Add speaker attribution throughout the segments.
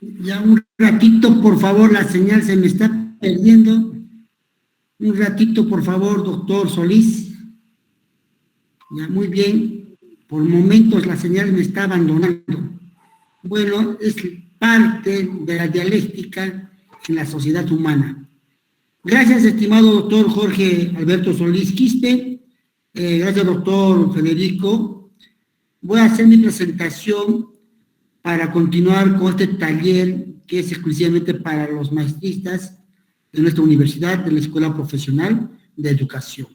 Speaker 1: Ya un ratito, por favor, la señal se me está perdiendo. Un ratito, por favor, doctor Solís. Ya, muy bien. Por momentos la señal me está abandonando. Bueno, es parte de la dialéctica en la sociedad humana. Gracias, estimado doctor Jorge Alberto Solís Quispe. Gracias, doctor Federico. Voy a hacer mi presentación para continuar con este taller que es exclusivamente para los maestristas de nuestra universidad, de la Escuela Profesional de Educación.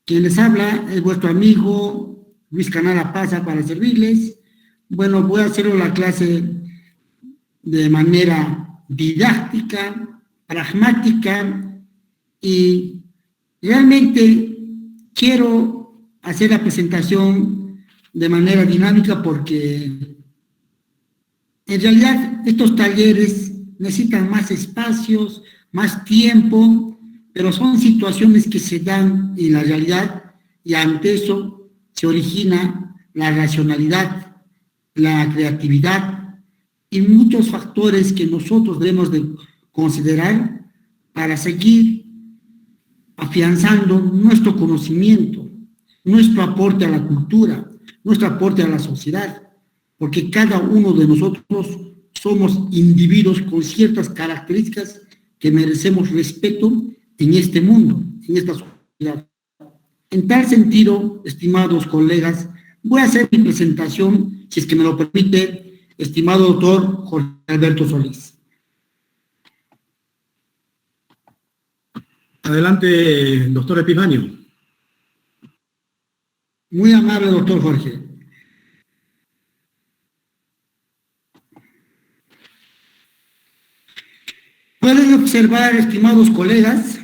Speaker 1: Quien les habla es vuestro amigo Luis Canala Paza para servirles. Bueno, voy a hacerlo la clase de manera didáctica, pragmática, y realmente quiero hacer la presentación de manera dinámica porque en realidad estos talleres necesitan más espacios, más tiempo, pero son situaciones que se dan en la realidad y ante eso se origina la racionalidad, la creatividad y muchos factores que nosotros debemos de considerar para seguir afianzando nuestro conocimiento, nuestro aporte a la cultura, nuestro aporte a la sociedad, porque cada uno de nosotros somos individuos con ciertas características que merecemos respeto en este mundo, en esta sociedad. En tal sentido, estimados colegas, voy a hacer mi presentación, si es que me lo permite, estimado doctor Jorge Alberto Solís.
Speaker 2: Adelante, doctor Epifanio.
Speaker 1: Muy amable, doctor Jorge. Pueden observar, estimados colegas.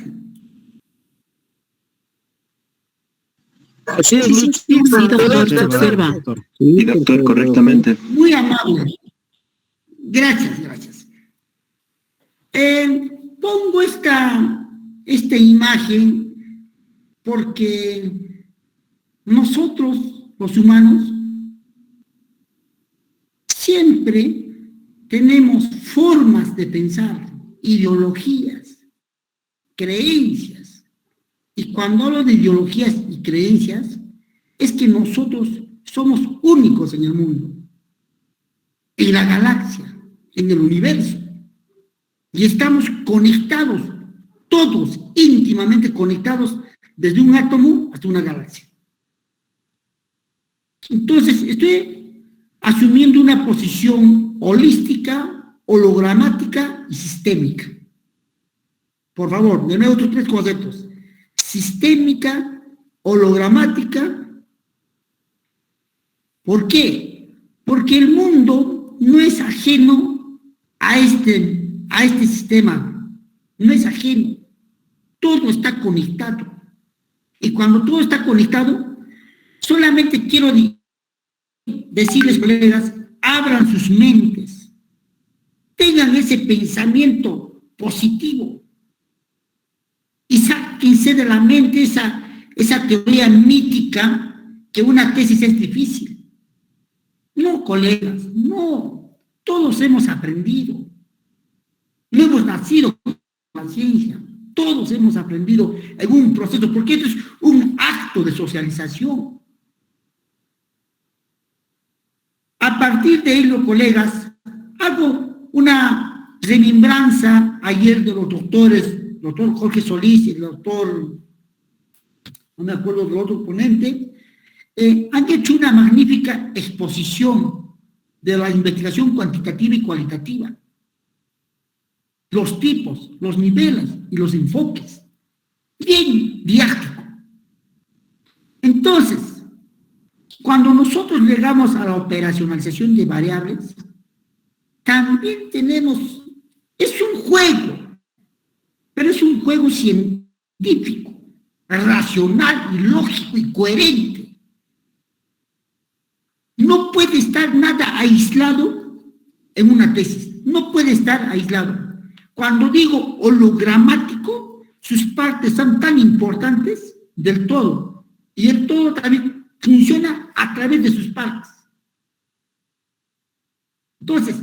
Speaker 3: Sí, doctor, se observa.
Speaker 4: Sí, doctor, correctamente.
Speaker 1: Muy amable. Gracias, gracias. Pongo esta imagen porque nosotros, los humanos, siempre tenemos formas de pensar, ideologías, creencias. Y cuando hablo de ideologías y creencias, es que nosotros somos únicos en el mundo, en la galaxia, en el universo. Y estamos conectados, todos íntimamente conectados, desde un átomo hasta una galaxia. Entonces, estoy asumiendo una posición holística, hologramática y sistémica. Por favor, de nuevo estos tres conceptos. Sistémica, hologramática. ¿Por qué? Porque el mundo no es ajeno a este sistema, no es ajeno. Todo está conectado. Y cuando todo está conectado, solamente quiero decirles, colegas, abran sus mentes, tengan ese pensamiento positivo y sáquense de la mente esa teoría mítica que una tesis es difícil. No, colegas, no. Todos hemos aprendido. No hemos nacido con la ciencia. Todos hemos aprendido en un proceso, porque esto es un acto de socialización. A partir de ello, colegas, hago una remembranza ayer de los doctores, doctor Jorge Solís y el doctor, no me acuerdo del otro ponente, han hecho una magnífica exposición de la investigación cuantitativa y cualitativa. Los tipos, los niveles y los enfoques. Bien didáctico. Entonces, cuando nosotros llegamos a la operacionalización de variables, también tenemos, es un juego, pero es un juego científico, racional y lógico y coherente. No puede estar nada aislado en una tesis, no puede estar aislado. Cuando digo hologramático, sus partes son tan importantes del todo, y el todo también funciona a través de sus partes. Entonces,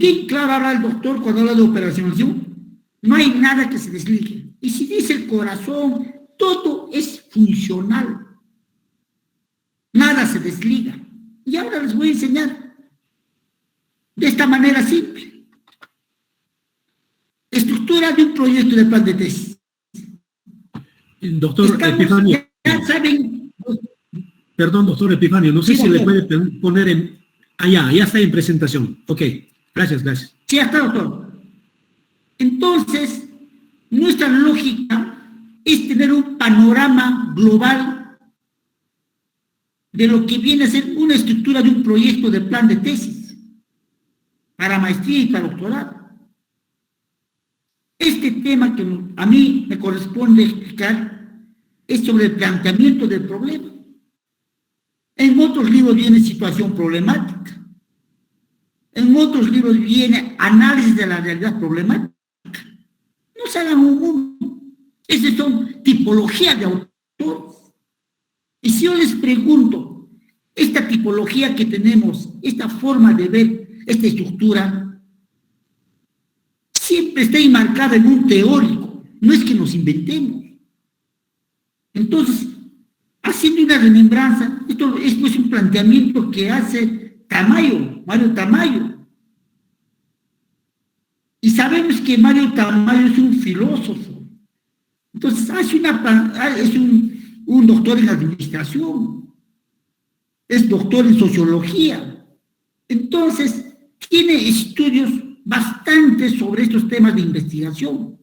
Speaker 1: Bien claro habla el doctor cuando habla de operacionalización. No hay nada que se desligue. Y si dice el corazón, todo es funcional. Nada se desliga. Y ahora les voy a enseñar de esta manera simple. Estructura de un proyecto de plan de tesis.
Speaker 2: Doctor Epifanio.
Speaker 1: Ya saben.
Speaker 2: Perdón, doctor Epifanio, no sé
Speaker 1: Sí,
Speaker 2: si le
Speaker 1: doctor.
Speaker 2: puede poner en... ya está en presentación. Ok, gracias.
Speaker 1: Sí, ya está, doctor. Entonces, nuestra lógica es tener un panorama global de lo que viene a ser una estructura de un proyecto de plan de tesis para maestría y para doctorado. Este tema que a mí me corresponde explicar es sobre el planteamiento del problema. En otros libros viene situación problemática. En otros libros viene análisis de la realidad problemática. No se hagan un mundo. Esas son tipologías de autores. Y si yo les pregunto, esta tipología que tenemos, esta forma de ver, esta estructura, siempre está enmarcada en un teórico. No es que nos inventemos. Entonces, haciendo una remembranza, esto es pues un planteamiento que hace Mario Tamayo. Y sabemos que Mario Tamayo es un filósofo. Entonces, es un doctor en administración, es doctor en sociología. Entonces, tiene estudios bastantes sobre estos temas de investigación.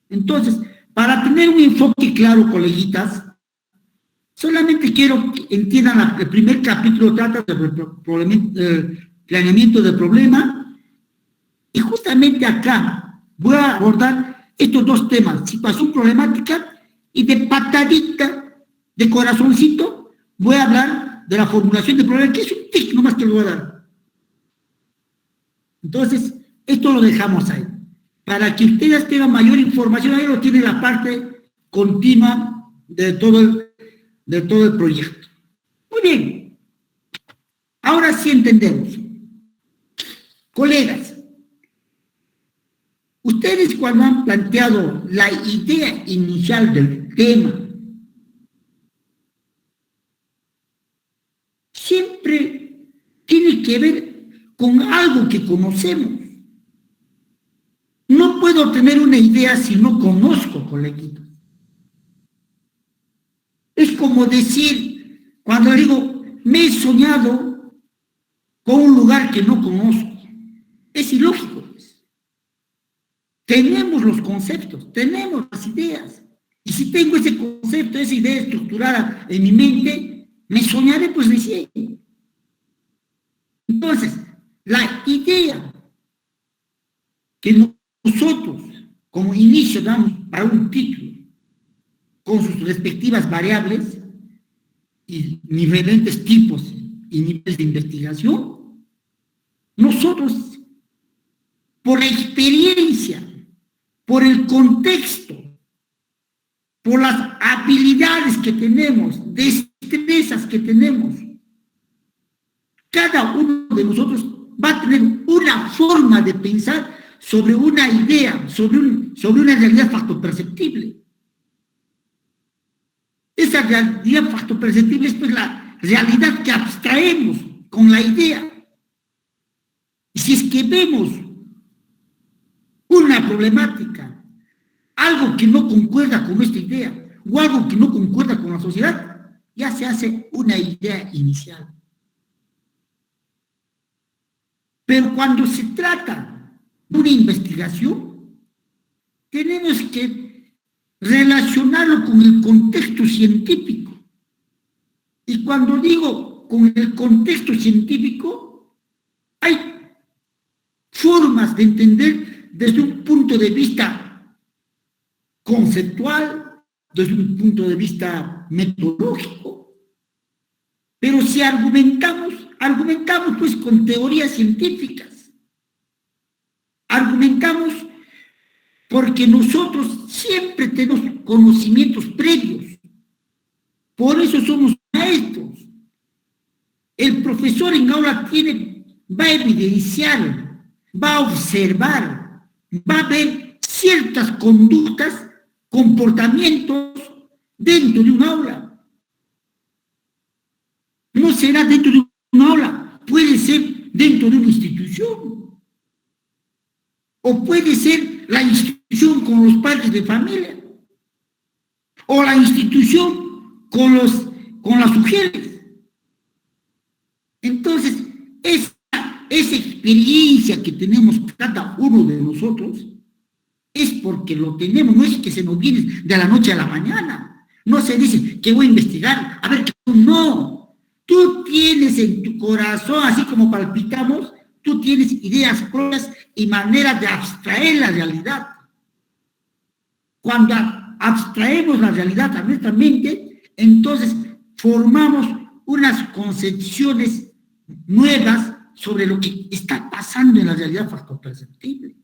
Speaker 1: Entonces, para tener un enfoque claro, coleguitas, solamente quiero que entiendan el primer capítulo trata de planeamiento del problema, y justamente acá voy a abordar estos dos temas, situación problemática, y de patadita, de corazoncito, voy a hablar de la formulación de problema, que es un tic nomás que lo voy a dar. Entonces, esto lo dejamos ahí. Para que ustedes tengan mayor información, ahí lo tiene la parte continua de todo el proyecto. Muy bien. Ahora sí entendemos. Colegas, ustedes cuando han planteado la idea inicial del tema, siempre tiene que ver con algo que conocemos. No puedo tener una idea si no conozco, coleguitos. Es como decir, cuando digo, me he soñado con un lugar que no conozco. Es ilógico, pues. Tenemos los conceptos, tenemos las ideas. Y si tengo ese concepto, esa idea estructurada en mi mente, me soñaré pues recién. Entonces, la idea que nosotros, como inicio, damos para un título, con sus respectivas variables y diferentes tipos y niveles de investigación, nosotros, por la experiencia, por el contexto, por las habilidades que tenemos, destrezas que tenemos, cada uno de nosotros va a tener una forma de pensar sobre una idea, sobre una realidad factoperceptible. Esa realidad factoperceptible es pues la realidad que abstraemos con la idea. Y si es que vemos una problemática, algo que no concuerda con nuestra idea, o algo que no concuerda con la sociedad, ya se hace una idea inicial. Pero cuando se trata de una investigación, tenemos que relacionarlo con el contexto científico. Y cuando digo con el contexto científico, hay formas de entender desde un punto de vista conceptual, desde un punto de vista metodológico. Pero si argumentamos pues con teorías científicas. Argumentamos porque nosotros siempre tenemos conocimientos previos. Por eso somos maestros. El profesor en aula va a evidenciar va a observar, va a ver ciertas conductas, comportamientos dentro de un aula. No será dentro de un aula, puede ser dentro de una institución. O puede ser la institución con los padres de familia. O la institución con las mujeres. Entonces, esa experiencia que tenemos cada uno de nosotros es porque lo tenemos, no es que se nos viene de la noche a la mañana. No se dice que voy a investigar, a ver, no. Tú tienes en tu corazón, así como palpitamos, tú tienes ideas propias y maneras de abstraer la realidad. Cuando abstraemos la realidad a nuestra mente, entonces formamos unas concepciones nuevas sobre lo que está pasando en la realidad factoperceptible.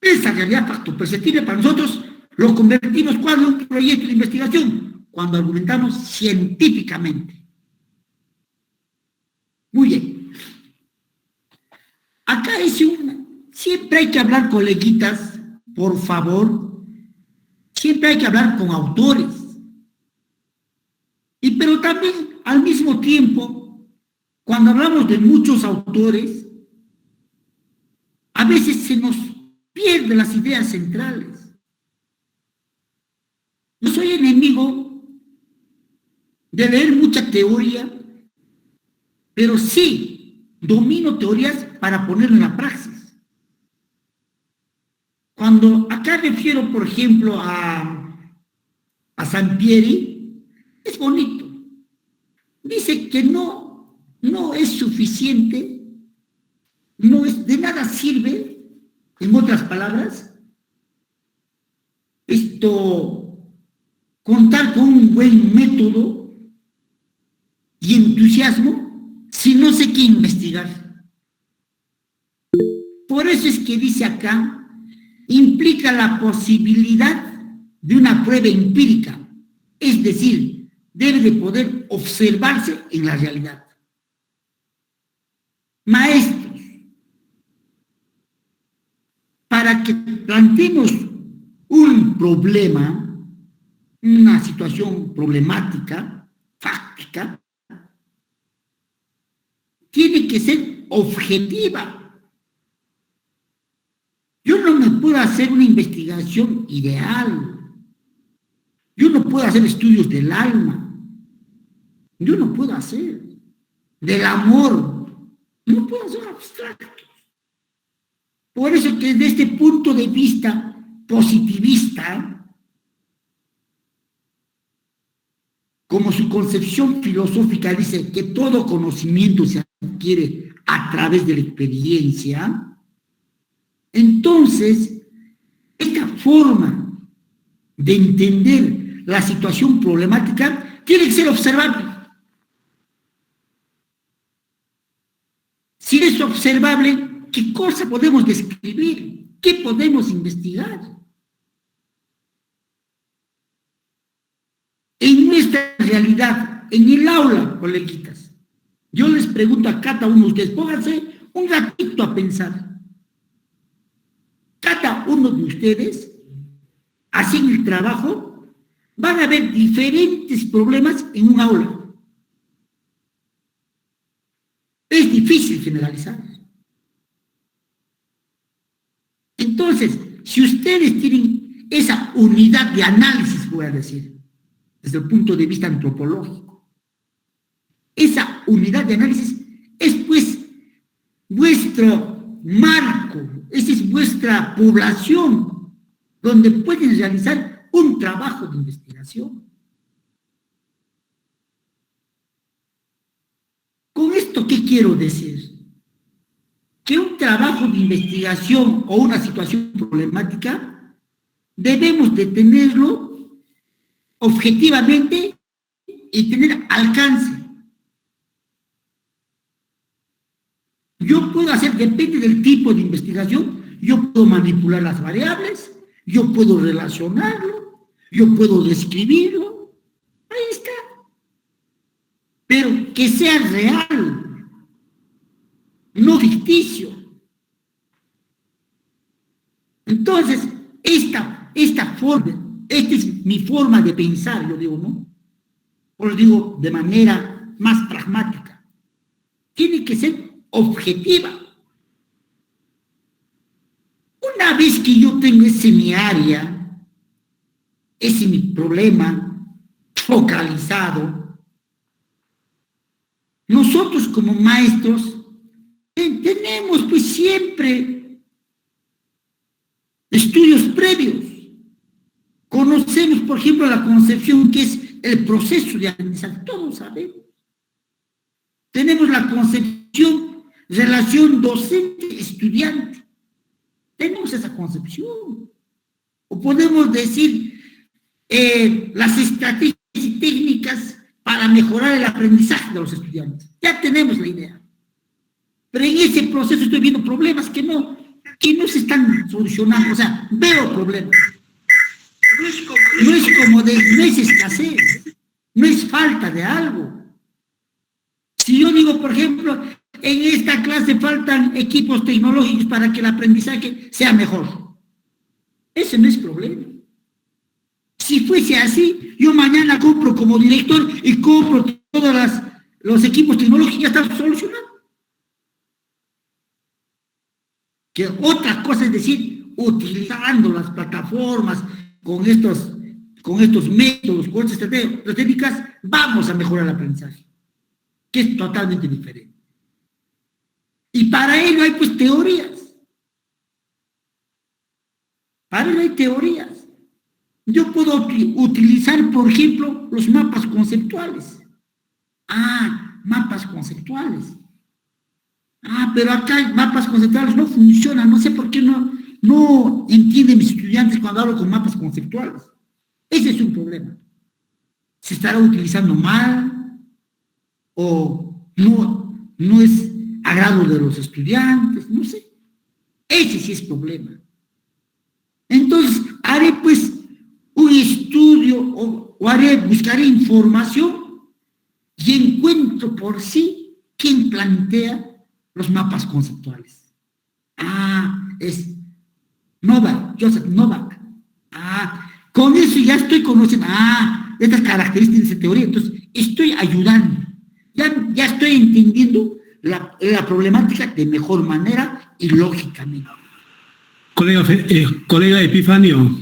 Speaker 1: Esa realidad factoperceptible para nosotros lo convertimos cuando en un proyecto de investigación, cuando argumentamos científicamente. Muy bien. Acá es siempre hay que hablar, coleguitas, por favor, siempre hay que hablar con autores. Pero también, al mismo tiempo, cuando hablamos de muchos autores, a veces se nos pierden las ideas centrales. No soy enemigo de leer mucha teoría, pero sí domino teorías para ponerlo en la praxis. Cuando acá refiero, por ejemplo, a Sampieri, es bonito. Dice que no es suficiente, de nada sirve, en otras palabras, contar con un buen método y entusiasmo si no sé qué investigar. Por eso es que dice acá, implica la posibilidad de una prueba empírica, es decir, debe de poder observarse en la realidad. Maestros, para que planteemos un problema, una situación problemática, fáctica, tiene que ser objetiva. Yo no me puedo hacer una investigación ideal. Yo no puedo hacer estudios del alma. Yo no puedo hacer del amor. No puedo hacer abstractos. Por eso que desde este punto de vista positivista, como su concepción filosófica dice que todo conocimiento se adquiere a través de la experiencia, entonces esta forma de entender la situación problemática tiene que ser observable. Si es observable, ¿qué cosa podemos describir? ¿Qué podemos investigar? En nuestra realidad, en el aula, coleguitas, yo les pregunto a cada uno de ustedes, pónganse un ratito a pensar. Cada uno de ustedes, así en el trabajo, van a ver diferentes problemas en un aula. Es difícil generalizar. Entonces, si ustedes tienen esa unidad de análisis, voy a decir, desde el punto de vista antropológico, esa unidad de análisis es pues vuestro marco, esa es vuestra población, donde pueden realizar un trabajo de investigación. ¿Con esto qué quiero decir? Que un trabajo de investigación o una situación problemática debemos de tenerlo objetivamente y tener alcance. Yo puedo hacer, depende del tipo de investigación, yo puedo manipular las variables, yo puedo relacionarlo, yo puedo describirlo, ahí está. Pero que sea real. no ficticio. Entonces, esta forma, esta es mi forma de pensar, yo digo, ¿no? Os digo de manera más pragmática. Tiene que ser objetiva. Una vez que yo tengo ese mi área, ese mi problema focalizado, nosotros como maestros tenemos pues siempre estudios previos. Conocemos, por ejemplo, la concepción que es el proceso de aprendizaje, todos sabemos. Tenemos la concepción, relación docente-estudiante. Tenemos esa concepción. O podemos decir las estrategias y técnicas para mejorar el aprendizaje de los estudiantes. Ya tenemos la idea. Pero en ese proceso estoy viendo problemas que no se están solucionando. O sea, veo problemas. No es escasez, no es falta de algo. Si yo digo, por ejemplo, en esta clase faltan equipos tecnológicos para que el aprendizaje sea mejor, ese no es problema. Si fuese así, yo mañana compro como director y compro todos los equipos tecnológicos y ya está solucionado. Que otra cosa es decir, utilizando las plataformas, con estos métodos, con estas técnicas, vamos a mejorar el aprendizaje, que es totalmente diferente. Y para ello hay pues teorías. Para ello hay teorías. Yo puedo utilizar, por ejemplo, los mapas conceptuales. Mapas conceptuales. Pero acá mapas conceptuales no funcionan, no sé por qué no entienden mis estudiantes cuando hablo con mapas conceptuales. Ese es un problema. ¿Se estará utilizando mal? ¿O no es agrado de los estudiantes? No sé. Ese sí es problema. Entonces, haré pues un estudio o buscaré información y encuentro por sí quién plantea los mapas conceptuales. Es Joseph Novak. Con eso ya estoy conociendo, estas características de esa teoría, entonces estoy ayudando, ya estoy entendiendo la problemática de mejor manera y lógicamente.
Speaker 2: Colega Epifanio,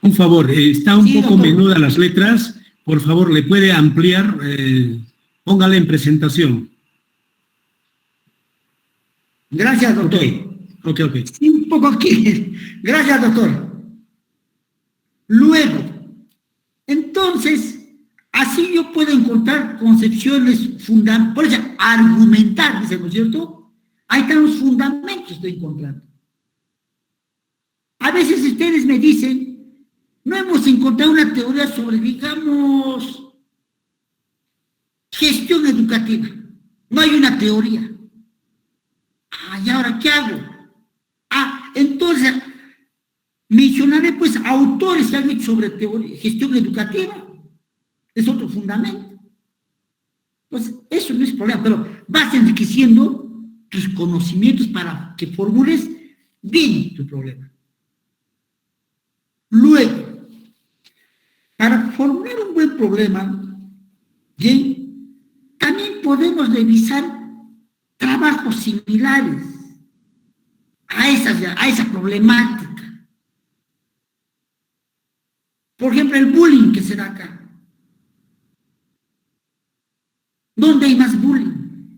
Speaker 2: un favor, está un poco menuda las letras, por favor, ¿le puede ampliar? Póngale en presentación.
Speaker 1: Gracias, doctor.
Speaker 2: Ok.
Speaker 1: Sí, un poco aquí. Gracias, doctor. Luego, entonces, así yo puedo encontrar concepciones fundamentales, por eso, argumentar, dice, ¿no es cierto? Ahí están los fundamentos que estoy encontrando. A veces ustedes me dicen, no hemos encontrado una teoría sobre, digamos, gestión educativa. No hay una teoría. ¿Y ahora qué hago? Entonces, mencionaré pues autores que han hecho sobre gestión educativa. Es otro fundamento. Entonces, eso no es problema, pero vas enriqueciendo tus conocimientos para que formules bien tu problema. Luego, para formular un buen problema, bien, también podemos revisar trabajos similares a esa problemática. Por ejemplo, el bullying que se da acá. ¿Dónde hay más bullying?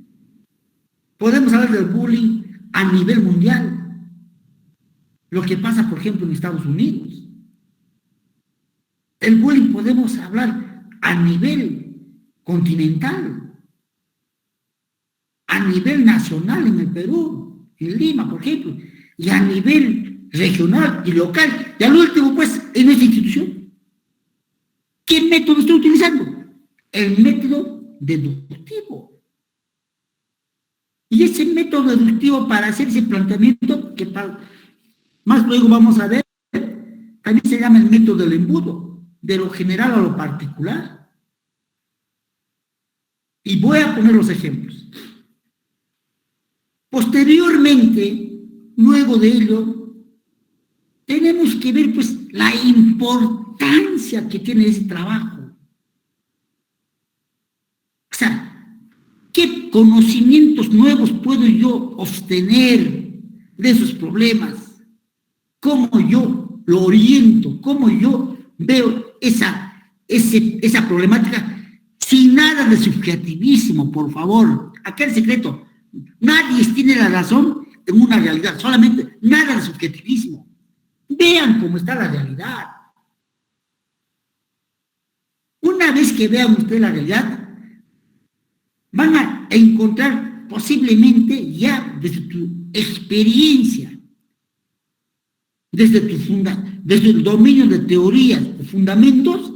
Speaker 1: Podemos hablar del bullying a nivel mundial. Lo que pasa, por ejemplo, en Estados Unidos. El bullying podemos hablar a nivel continental, a nivel nacional en el Perú, en Lima, por ejemplo, y a nivel regional y local, y al último, pues, en esta institución. ¿Qué método estoy utilizando? El método deductivo. Y ese método deductivo para hacer ese planteamiento, que más luego vamos a ver, también se llama el método del embudo, de lo general a lo particular. Y voy a poner los ejemplos. Posteriormente, luego de ello, tenemos que ver pues la importancia que tiene ese trabajo. O sea, ¿qué conocimientos nuevos puedo yo obtener de esos problemas? ¿Cómo yo lo oriento? ¿Cómo yo veo esa problemática sin nada de subjetivismo, por favor? Acá el secreto, nadie tiene la razón en una realidad, solamente nada de subjetivismo. Vean cómo está la realidad. Una vez que vean ustedes la realidad, van a encontrar posiblemente ya desde tu experiencia, desde el dominio de teorías, de fundamentos,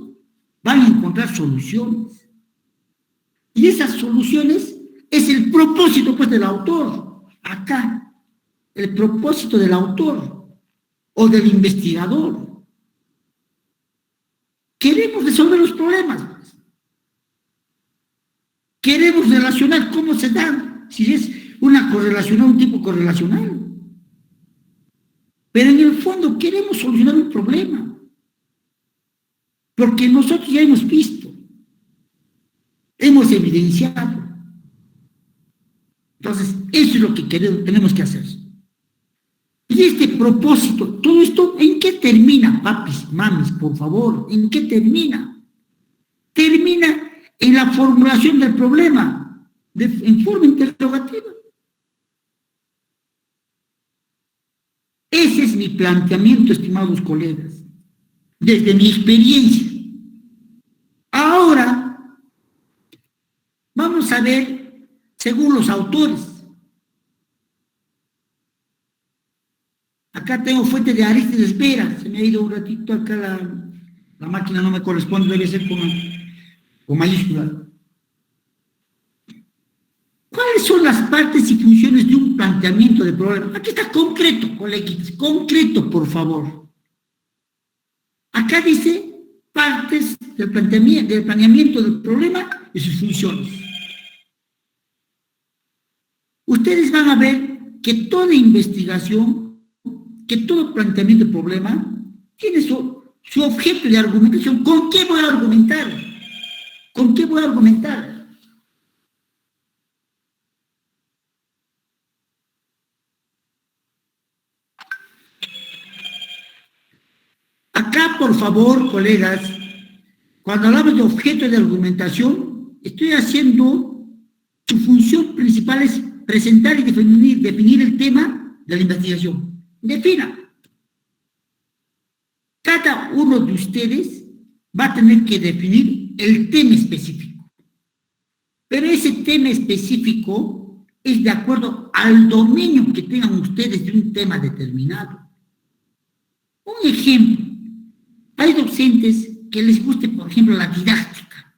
Speaker 1: van a encontrar soluciones. Y esas soluciones es el propósito pues del autor. Acá, el propósito del autor o del investigador. Queremos resolver los problemas. Pues. Queremos relacionar cómo se dan, si es una correlacional, un tipo correlacional. Pero en el fondo queremos solucionar un problema. Porque nosotros ya hemos visto, hemos evidenciado. Entonces, eso es lo que tenemos que hacer. Y este propósito, todo esto, ¿en qué termina, papis, mamis, por favor? ¿En qué termina? Termina en la formulación del problema, en forma interrogativa. Ese es mi planteamiento, estimados colegas, desde mi experiencia. Ahora, vamos a ver, según los autores. Acá tengo fuente de Arístides Vera, se me ha ido un ratito acá la máquina, no me corresponde, debe ser con mayúscula. ¿Cuáles son las partes y funciones de un planteamiento de problema? Aquí está concreto, coleguitas, concreto, por favor. Acá dice partes del planeamiento del problema y sus funciones. Ustedes van a ver que toda investigación, que todo planteamiento de problema tiene su objeto de argumentación. ¿Con qué voy a argumentar? ¿Con qué voy a argumentar? Acá, por favor, colegas, cuando hablamos de objeto de argumentación, estoy haciendo, su función principal es presentar y definir el tema de la investigación. Defina. Cada uno de ustedes va a tener que definir el tema específico. Pero ese tema específico es de acuerdo al dominio que tengan ustedes de un tema determinado. Un ejemplo. Hay docentes que les guste, por ejemplo, la didáctica,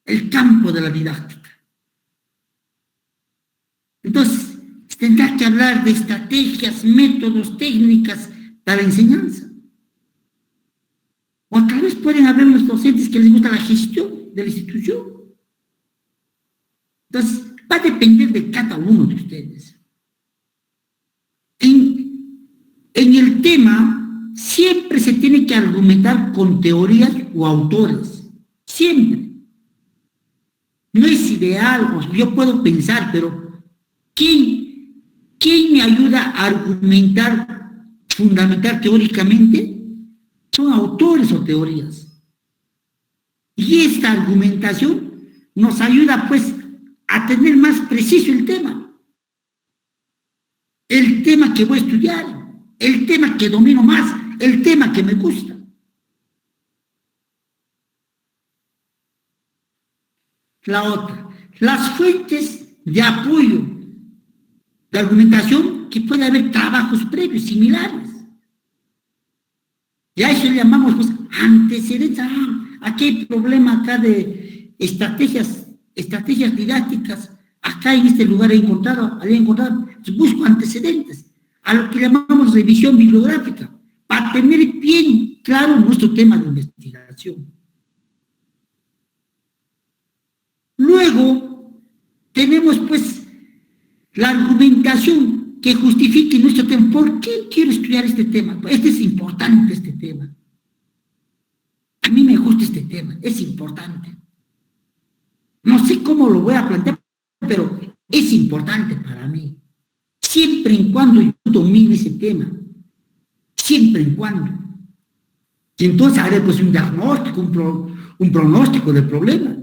Speaker 1: el campo de la didáctica. Entonces, tendrá que hablar de estrategias, métodos, técnicas para la enseñanza. O tal vez pueden haber los docentes que les gusta la gestión de la institución. Entonces, va a depender de cada uno de ustedes. En el tema, siempre se tiene que argumentar con teorías o autores. Siempre. No es ideal, o yo puedo pensar, pero ¿quién me ayuda a argumentar, fundamentar teóricamente? Son autores o teorías. Y esta argumentación nos ayuda, pues, a tener más preciso el tema. El tema que voy a estudiar, el tema que domino más, el tema que me gusta. La otra, las fuentes de apoyo, de argumentación, que puede haber trabajos previos, similares. Ya eso le llamamos pues, antecedentes. Aquí hay problema acá de estrategias didácticas. Acá en este lugar había encontrado. Entonces busco antecedentes. A lo que llamamos revisión bibliográfica, para tener bien claro nuestro tema de investigación. Luego, tenemos pues la argumentación que justifique nuestro tema. ¿Por qué quiero estudiar este tema? Este es importante, este tema. A mí me gusta este tema, es importante. No sé cómo lo voy a plantear, pero es importante para mí. Siempre y cuando yo domine ese tema. Siempre y cuando. Y entonces haré pues un diagnóstico, un pronóstico del problema.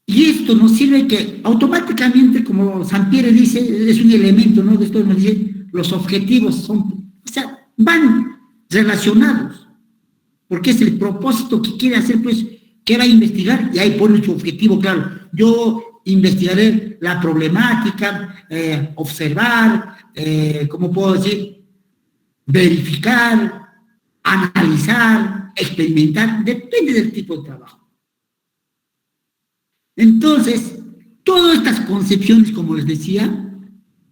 Speaker 1: Y esto nos sirve que automáticamente, como Sampieri dice, es un elemento, ¿no? De esto nos dice, los objetivos son, o sea, van relacionados, porque es el propósito que quiere hacer, pues, que era investigar, y ahí pone su objetivo, claro. Yo investigaré la problemática, observar, ¿cómo puedo decir? Verificar, analizar, experimentar, depende del tipo de trabajo. Entonces, todas estas concepciones, como les decía,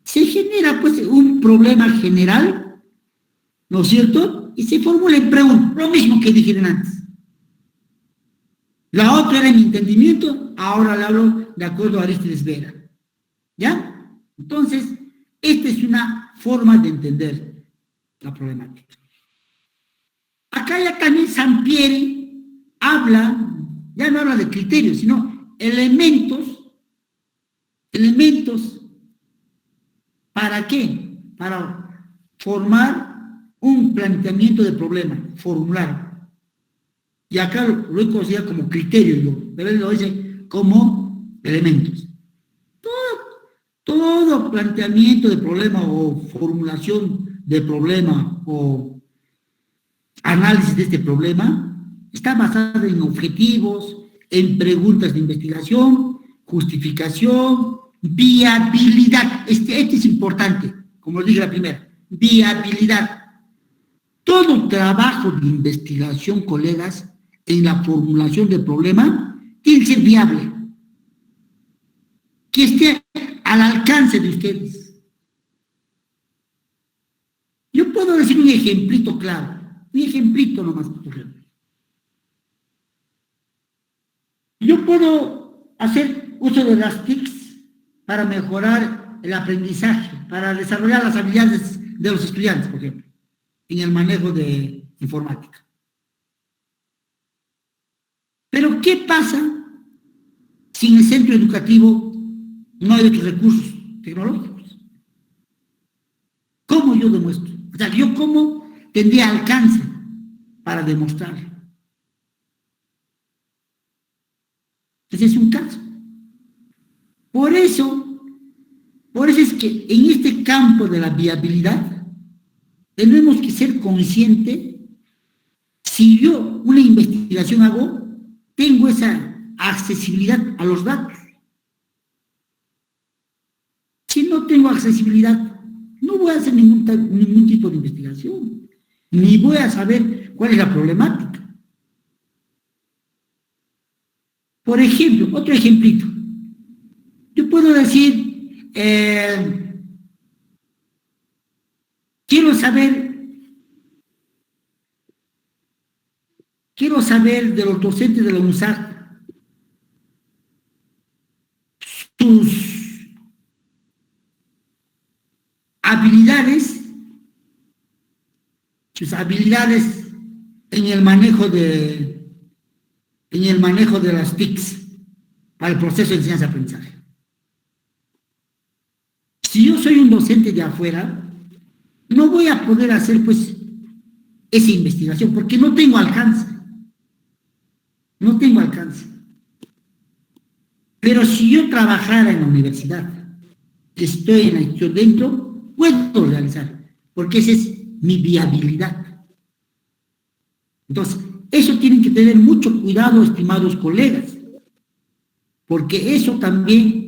Speaker 1: se genera pues un problema general, ¿no es cierto? Y se formula en preguntas, lo mismo que dijeron antes. La otra era mi entendimiento, ahora le hablo de acuerdo a Arístides Vera. ¿Ya? Entonces, esta es una forma de entender la problemática. Acá ya también Sampieri habla, ya no habla de criterios, sino elementos, ¿para qué? Para formar un planteamiento de problema, formular. Y acá lo he considerado como criterio, pero él lo dice como elementos. Todo planteamiento de problema o formulación de problema o análisis de este problema está basado en objetivos, en preguntas de investigación, justificación, viabilidad. Este es importante, como dije la primera, viabilidad. Todo trabajo de investigación, colegas, en la formulación del problema, tiene que ser viable, que esté al alcance de ustedes. Yo puedo decir un ejemplito claro, un ejemplito nomás, por ejemplo. Yo puedo hacer uso de las TICs para mejorar el aprendizaje, para desarrollar las habilidades de los estudiantes, por ejemplo, en el manejo de informática. Pero, ¿qué pasa si en el centro educativo no hay otros recursos tecnológicos? ¿Cómo yo demuestro? O sea, ¿yo cómo tendría alcance para demostrarlo? Ese es un caso. Por eso es que en este campo de la viabilidad tenemos que ser conscientes. Si yo una investigación hago, tengo esa accesibilidad a los datos. Si no tengo accesibilidad, no voy a hacer ningún tipo de investigación, ni voy a saber cuál es la problemática. Por ejemplo, otro ejemplito. Yo puedo decir, quiero saber de los docentes de la UNSAG sus habilidades en el manejo de las TICs para el proceso de enseñanza-aprendizaje. Si yo soy un docente de afuera, no voy a poder hacer, pues, esa investigación, porque no tengo alcance. No tengo alcance. Pero si yo trabajara en la universidad, estoy en la institución dentro, puedo realizar, porque esa es mi viabilidad. Entonces, eso tienen que tener mucho cuidado, estimados colegas, porque eso también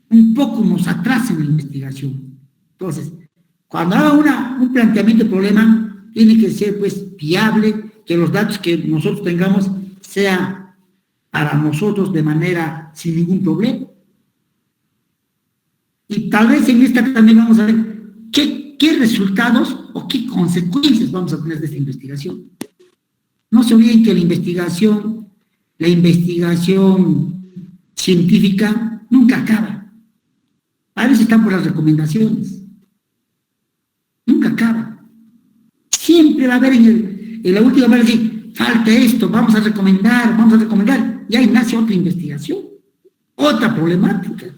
Speaker 1: un poco nos atrasa en la investigación. Entonces, cuando haga un planteamiento de problema, tiene que ser pues viable, que los datos que nosotros tengamos sean para nosotros de manera sin ningún problema. Y tal vez en esta también vamos a ver qué resultados o qué consecuencias vamos a tener de esta investigación. No se olviden que la investigación científica nunca acaba. A veces están por las recomendaciones. Nunca acaba. Siempre va a haber en la última vez decir, falta esto, vamos a recomendar. Y ahí nace otra investigación, otra problemática.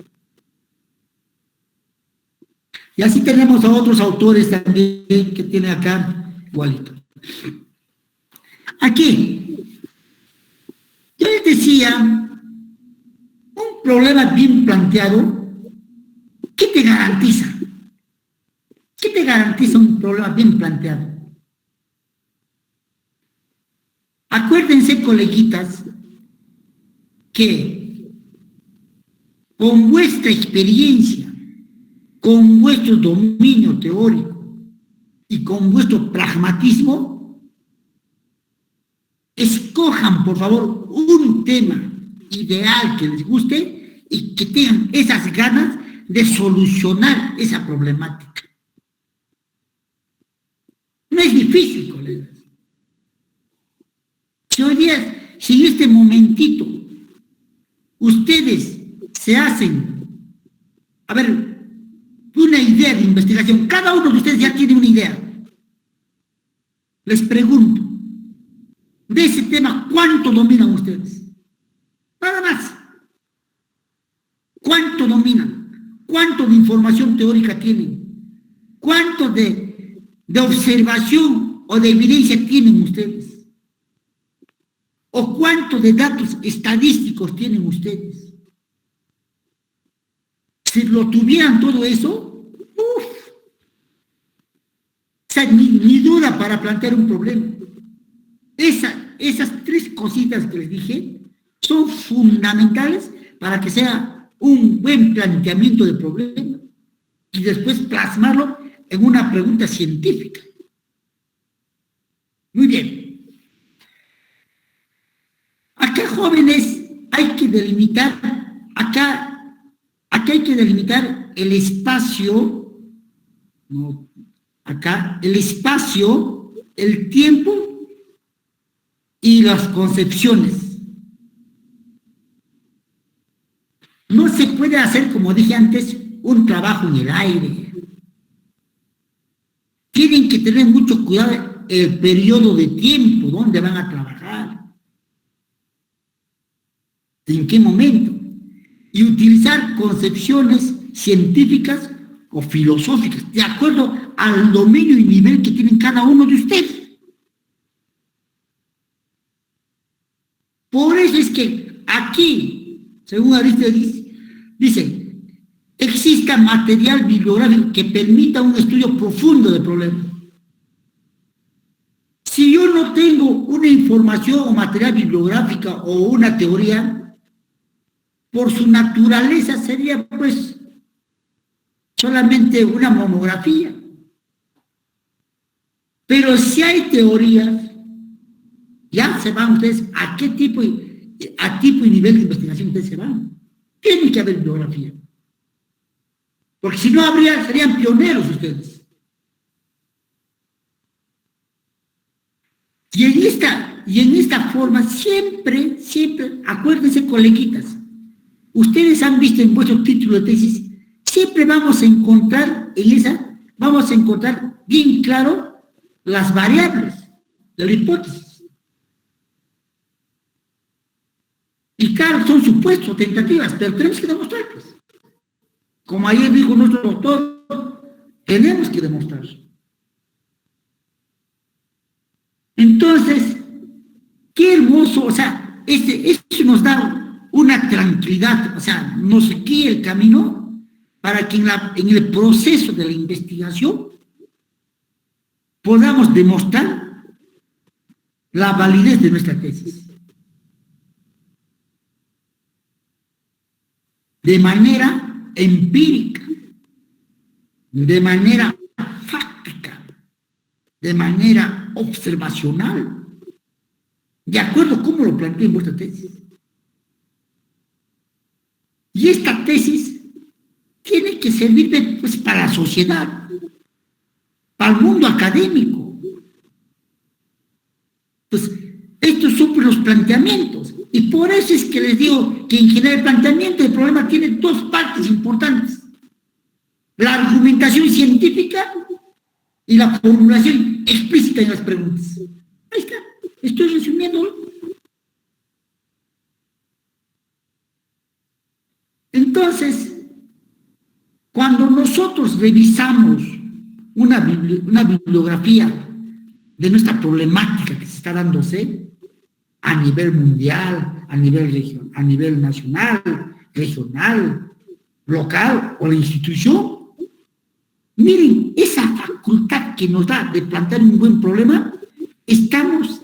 Speaker 1: Y así tenemos a otros autores también que tienen acá igualito. Aquí, yo les decía, un problema bien planteado, ¿qué te garantiza? ¿Qué te garantiza un problema bien planteado? Acuérdense, coleguitas, que con vuestra experiencia, con vuestro dominio teórico y con vuestro pragmatismo, escojan, por favor, un tema ideal que les guste y que tengan esas ganas de solucionar esa problemática. No es difícil, colegas. Si hoy día, si en este momentito ustedes se hacen, a ver, una idea de investigación, cada uno de ustedes ya tiene una idea. Les pregunto, de ese tema, ¿cuánto dominan ustedes? Nada más. ¿Cuánto dominan? ¿Cuánto de información teórica tienen? ¿Cuánto de observación o de evidencia tienen ustedes? ¿O cuánto de datos estadísticos tienen ustedes? Si lo tuvieran todo eso, o sea, ni duda para plantear un problema. Esas tres cositas que les dije son fundamentales para que sea un buen planteamiento de problema y después plasmarlo en una pregunta científica. Muy bien. Acá, jóvenes, hay que delimitar, acá hay que delimitar el espacio, no, acá, el espacio, el tiempo y las concepciones. No se puede hacer, como dije antes, un trabajo en el aire. Tienen que tener mucho cuidado el periodo de tiempo, dónde van a trabajar, en qué momento, y utilizar concepciones científicas o filosóficas, de acuerdo al dominio y nivel que tienen cada uno de ustedes. Por eso es que aquí, según Aristóteles, dice, exista material bibliográfico que permita un estudio profundo del problema. Si yo no tengo una información o material bibliográfica o una teoría, por su naturaleza sería pues solamente una monografía. Pero si hay teorías, ya se van ustedes a qué tipo y nivel de investigación ustedes se van. Tiene que haber bibliografía. Porque si no habría, serían pioneros ustedes. Y en esta forma, siempre, acuérdense, coleguitas, ustedes han visto en vuestro título de tesis, siempre vamos a encontrar bien claro las variables de la hipótesis. Y claro, son supuestos, tentativas, pero tenemos que demostrarlas. Como ayer dijo nuestro doctor, tenemos que demostrar. Entonces, qué hermoso, o sea, eso nos da una tranquilidad, o sea, nos guía el camino para que en el proceso de la investigación podamos demostrar la validez de nuestra tesis. De manera empírica, de manera fáctica, de manera observacional, de acuerdo a cómo lo planteé en vuestra tesis. Y esta tesis tiene que servir pues, para la sociedad, para el mundo académico. Pues estos son los planteamientos. Y por eso es que les digo que en general el planteamiento del problema tiene dos partes importantes. La argumentación científica y la formulación explícita en las preguntas. Ahí está, estoy resumiéndolo. Entonces, cuando nosotros revisamos una bibliografía de nuestra problemática que se está dándose a nivel mundial, a nivel nacional, regional, local o la institución, miren, esa facultad que nos da de plantear un buen problema, estamos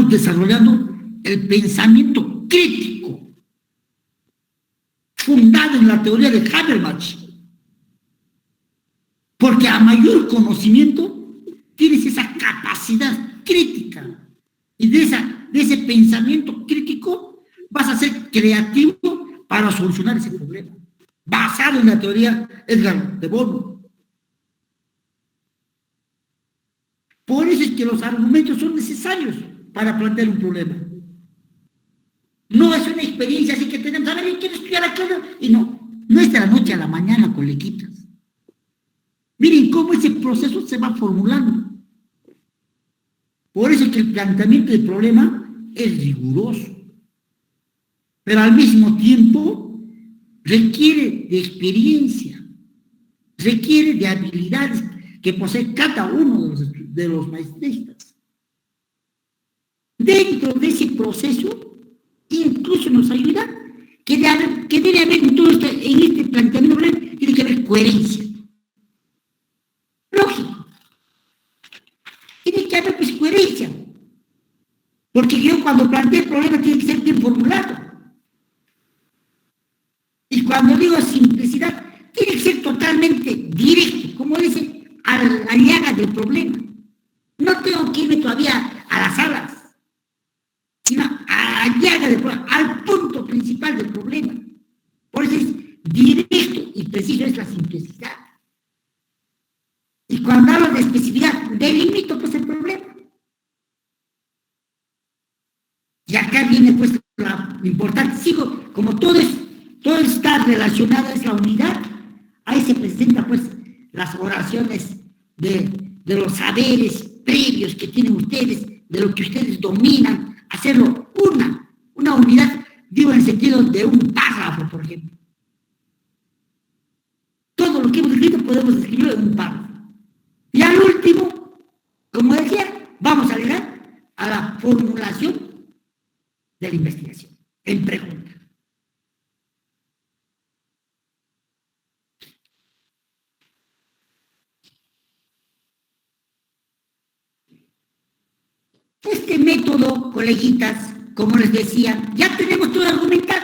Speaker 1: desarrollando el pensamiento crítico fundado en la teoría de Habermas. Porque a mayor conocimiento tienes esa capacidad crítica. Y de ese pensamiento crítico vas a ser creativo para solucionar ese problema. Basado en la teoría Edgar de Bono. Por eso es que los argumentos son necesarios para plantear un problema. No es una experiencia así que tenemos, a ver, yo quiero estudiar aquello, y no es de la noche a la mañana, coleguitas. Miren cómo ese proceso se va formulando. Por eso es que el planteamiento del problema es riguroso, pero al mismo tiempo requiere de experiencia, requiere de habilidades que posee cada uno de los maestristas. Dentro de ese proceso, incluso nos ayuda que debe haber en todo en este planteamiento, tiene que haber coherencia. Lógico. Tiene que haber pues coherencia. Porque yo cuando planteo el problema tiene que ser bien formulado. Y cuando digo simplicidad, tiene que ser totalmente directo, como dice, a la llaga del problema. No tengo que irme todavía a las alas, sino a la llaga del problema, al punto principal del problema. Por eso es directo y preciso, es la simplicidad. Y cuando hablo de especificidad, delimito pues el problema. Y acá viene pues lo importante, sigo, como todo está relacionado, es la unidad, ahí se presentan pues las oraciones de los saberes previos que tienen ustedes, de lo que ustedes dominan, hacerlo una unidad, digo en el sentido de un párrafo, por ejemplo. Todo lo que hemos escrito podemos escribirlo en un párrafo. Y al último, como decía, vamos a llegar a la formulación de la investigación, en pregunta. Este método, coleguitas, como les decía, ya tenemos todo argumentado.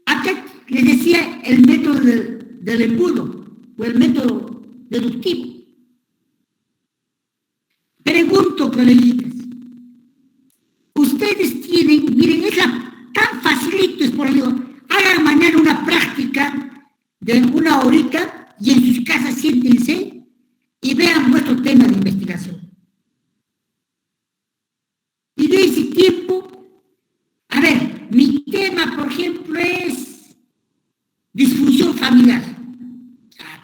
Speaker 1: Acá les decía el método del embudo, o el método deductivo. Pregunto, coleguitas, ustedes tienen, miren, es tan facilito, es por ello, hagan mañana una práctica de una horita y en sus casas siéntense y vean vuestro tema de investigación. Y de ese tiempo, a ver, mi tema, por ejemplo, es disfunción familiar.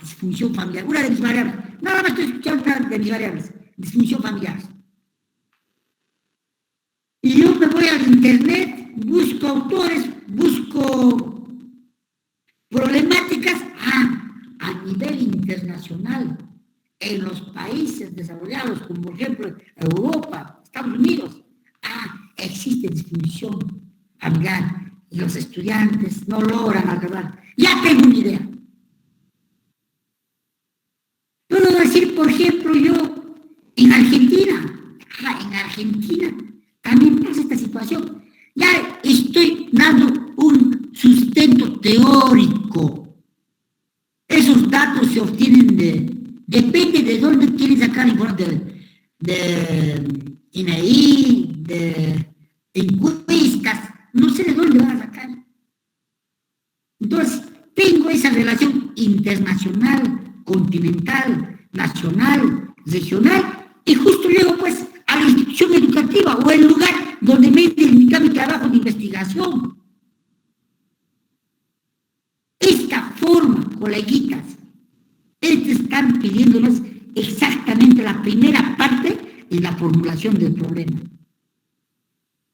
Speaker 1: Disfunción familiar, una de mis variables. Nada más estoy escuchando una de mis variables. Disfunción familiar. Y yo me voy al internet, busco autores, busco problemáticas a nivel internacional. En los países desarrollados, como por ejemplo Europa, Estados Unidos, existe disfunción familiar y los estudiantes no logran acabar. Ya tengo una idea. Puedo decir, por ejemplo, yo, en Argentina también pasa esta situación. Ya estoy dando un sustento teórico. Esos datos se obtienen depende de dónde quieren sacar información, de INEI, de encuestas, no sé de dónde van a sacar. Entonces, tengo esa relación internacional, continental, nacional, regional, y justo luego, pues, al institución educativa o el lugar donde me he dedicado mi trabajo de investigación. Esta forma, coleguitas, están pidiéndonos exactamente la primera parte en la formulación del problema.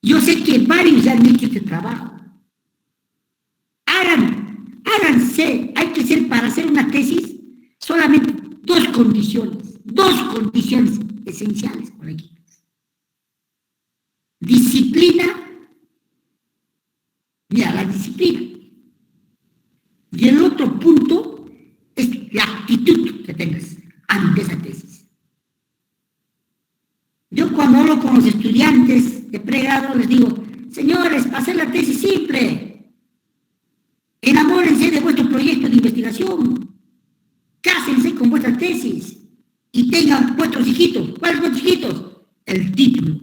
Speaker 1: Yo sé que varios ya han hecho este trabajo. Háganse, hay que ser, para hacer una tesis, solamente dos condiciones esenciales, coleguitas. Disciplina, mira, la disciplina. Y el otro punto es la actitud que tengas ante esa tesis. Yo cuando hablo con los estudiantes de pregrado les digo, señores, para hacer la tesis simple, enamórense de vuestro proyecto de investigación, cásense con vuestra tesis y tengan vuestros hijitos. ¿Cuáles vuestros hijitos? El título.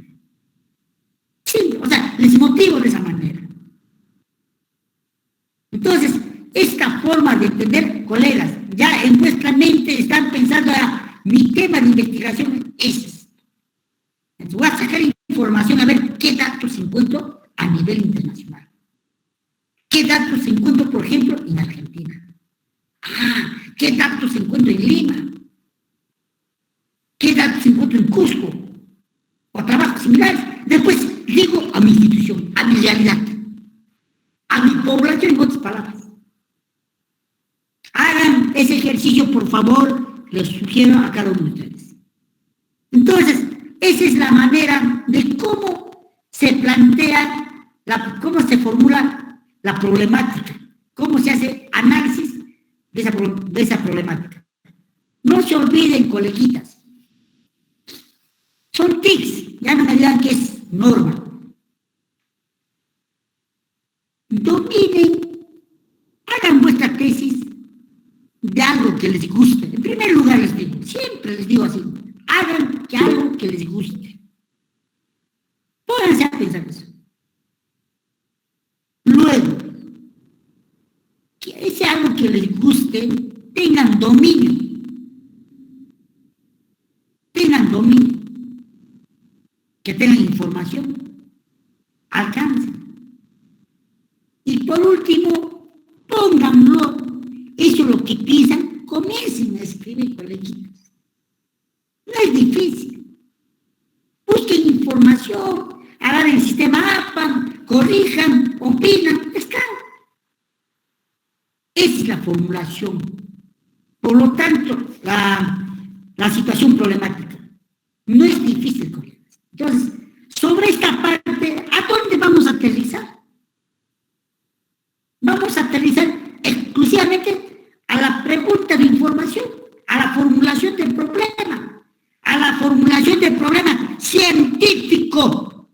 Speaker 1: Sí, o sea, les motivo de esa manera. Entonces, esta forma de entender, colegas, ya en vuestra mente están pensando, mi tema de investigación es. Entonces voy a sacar información a ver qué datos encuentro a nivel internacional. ¿Qué datos encuentro, por ejemplo, en Argentina? ¿Qué datos encuentro en Lima? ¿Qué datos encuentro en Cusco? O trabajos similares. Después llego a mi institución, a mi realidad, a mi población, en otras palabras. Hagan ese ejercicio, por favor, les sugiero a cada uno de ustedes. Entonces, esa es la manera de cómo se plantea, cómo se formula la problemática, cómo se hace análisis de esa problemática. No se olviden, coleguitas. Son tics, ya no me digan que es norma. Dominen, hagan vuestra tesis de algo que les guste. En primer lugar les digo, siempre les digo así, hagan algo que les guste. Pónganse a pensar eso. Luego, que ese algo que les guste, tengan dominio. Que tengan información, alcance. Y por último, pónganlo, eso es lo que piensan, comiencen a escribir, coleguitas. No es difícil. Busquen información, hagan el sistema APAM, corrijan, opinan, está. Esa es la formulación. Por lo tanto, la situación problemática. No es difícil, colegas. Entonces, sobre esta parte, ¿a dónde vamos a aterrizar? Vamos a aterrizar exclusivamente a la pregunta de información, a la formulación del problema, científico.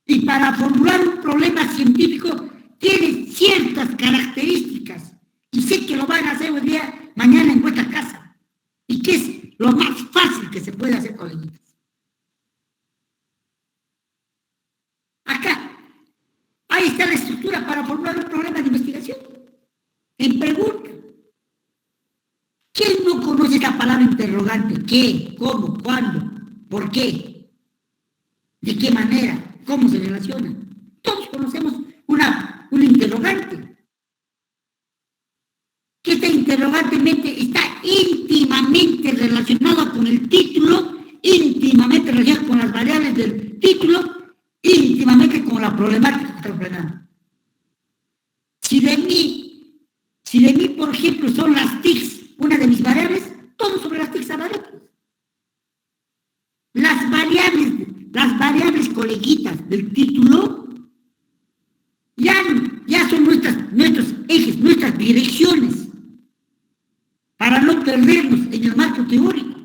Speaker 1: Y para formular un problema científico tiene ciertas características. Y sé que lo van a hacer hoy día, mañana en vuestra casa. Y que es lo más fácil que se puede hacer, coleguitas. Acá, ahí está la estructura para formular un problema de investigación. En pregunta. ¿Quién no conoce la palabra interrogante? ¿Qué? ¿Cómo? ¿Cuándo? ¿Por qué? ¿De qué manera? ¿Cómo se relaciona? Todos conocemos un interrogante. Que este interrogante está íntimamente relacionado con el título, íntimamente relacionado con las variables del título, íntimamente con la problemática que está enfrentando. Si de mí, por ejemplo, son las TICs, una de mis variables, todo sobre las TICs variables. Las variables coleguitas del título ya son nuestros ejes, nuestras direcciones, para no perdernos en el marco teórico,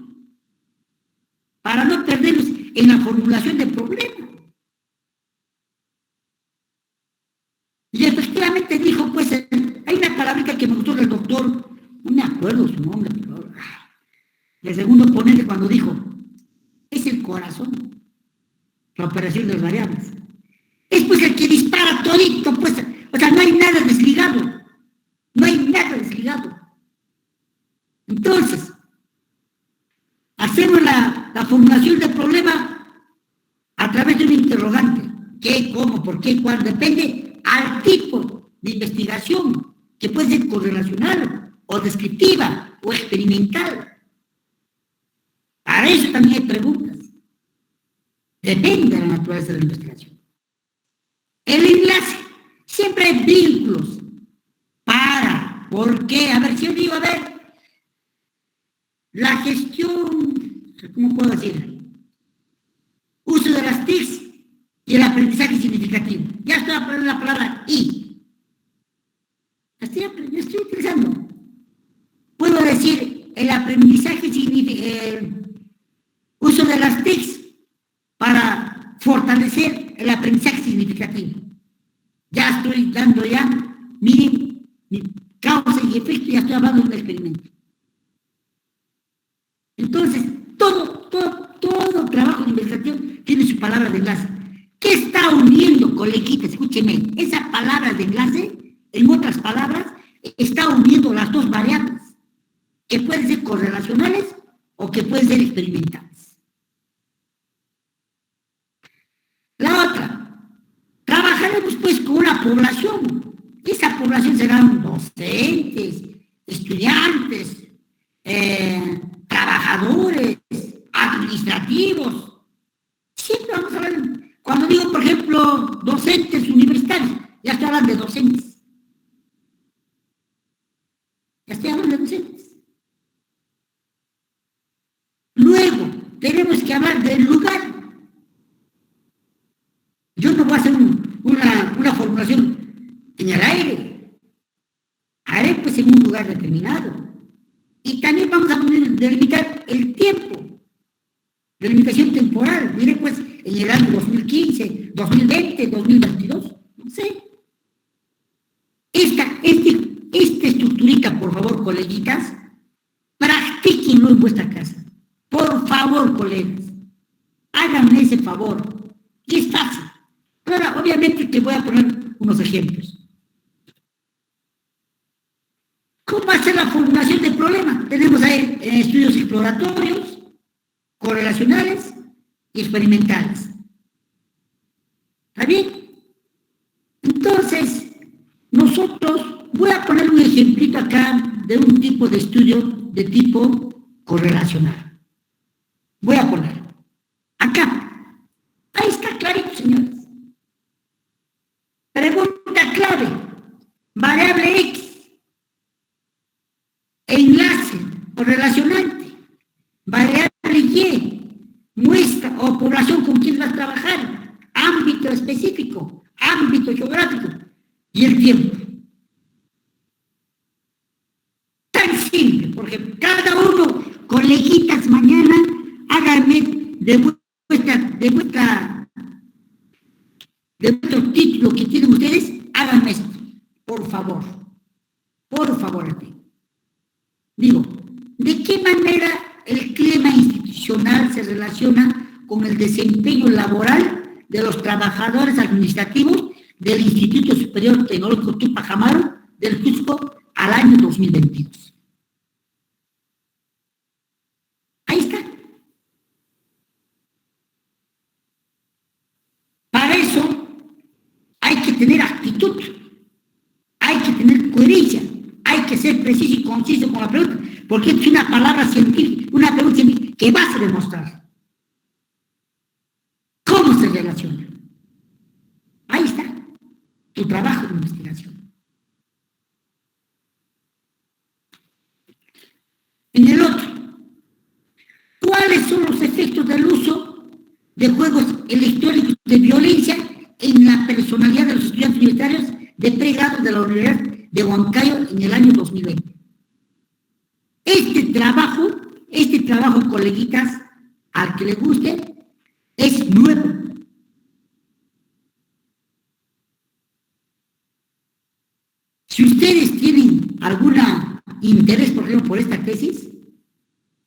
Speaker 1: para no perdernos en la formulación del problema. Y efectivamente dijo, pues, hay una palabrita que me gustó del doctor, no me acuerdo su nombre, pero el segundo ponente cuando dijo, es el corazón, la operación de las variables. Es pues el que dispara todito, pues, o sea, no hay nada desligado. Entonces, así hacemos la formulación del problema a través de un interrogante. ¿Qué, cómo, por qué, cuándo? Depende al tipo de investigación, que puede ser correlacional, o descriptiva, o experimental. Para eso también hay preguntas. Depende de la naturaleza de la investigación. El enlace, siempre hay vínculos. Para, ¿por qué? A ver, si yo digo, a ver, la gestión, ¿cómo puedo decir? Uso de las TICs y el aprendizaje significativo. Ya estoy aprendiendo la palabra I. La estoy utilizando. Puedo decir el aprendizaje significativo, uso de las TICs para fortalecer el aprendizaje significativo. Ya estoy dando ya, miren, mi causa y efecto, ya estoy hablando de un experimento. Entonces, todo trabajo de investigación tiene su palabra de enlace. ¿Qué está uniendo, coleguitas? Escúcheme, esa palabra de enlace, en otras palabras, está uniendo las dos variables, que pueden ser correlacionales o que pueden ser experimentales. La otra, trabajaremos pues con una población. Esa población serán docentes, estudiantes, trabajadores, administrativos. Siempre vamos a hablar, cuando digo, por ejemplo, docentes universitarios, ya estoy hablando de docentes. Ya estoy hablando de docentes. Luego, tenemos que hablar del lugar. Yo no voy a hacer una formulación en el aire. Haré pues en un lugar determinado. Y también vamos a delimitar el tiempo, delimitación temporal. Mire pues, en el año 2015, 2020, 2022, no sé. Esta estructurita, por favor, coleguitas, practíquenlo en vuestra casa. Por favor, colegas, háganme ese favor. Y es fácil. Ahora, obviamente que voy a poner unos ejemplos. ¿Cómo hacer la formulación del problema? Tenemos ahí estudios exploratorios, correlacionales y experimentales. ¿Está bien? Entonces, nosotros, voy a poner un ejemplito acá de un tipo de estudio de tipo correlacional. Voy a poner acá. Ahí está clarito, señores. Pregunta clave. Variable X. Enlace o relacionante. Variable Y. Muestra o población con quien vas a trabajar. Ámbito específico. Ámbito geográfico. Y el tiempo. Tan simple, porque cada uno, coleguitas, mañana, háganme de vuestro título que tienen ustedes, háganme esto, por favor. Por favor, a ti. Digo, ¿de qué manera el clima institucional se relaciona con el desempeño laboral de los trabajadores administrativos del Instituto Superior Tecnológico Tupac Amaru del Cusco al año 2022? Ahí está. Para eso hay que tener actitud, hay que tener coherencia, hay que ser preciso y conciso con la pregunta, porque es una palabra científica, una pregunta científica que vas a demostrar. ¿Cómo se relaciona? Ahí está tu trabajo de investigación. En el otro, ¿cuáles son los efectos del uso de juegos electrónicos de violencia en la personalidad de los estudiantes universitarios de pregrado de la Universidad de Huancayo en el año 2020? Este trabajo, coleguitas, al que le guste, es nuevo. Si ustedes tienen algún interés, por ejemplo, por esta tesis,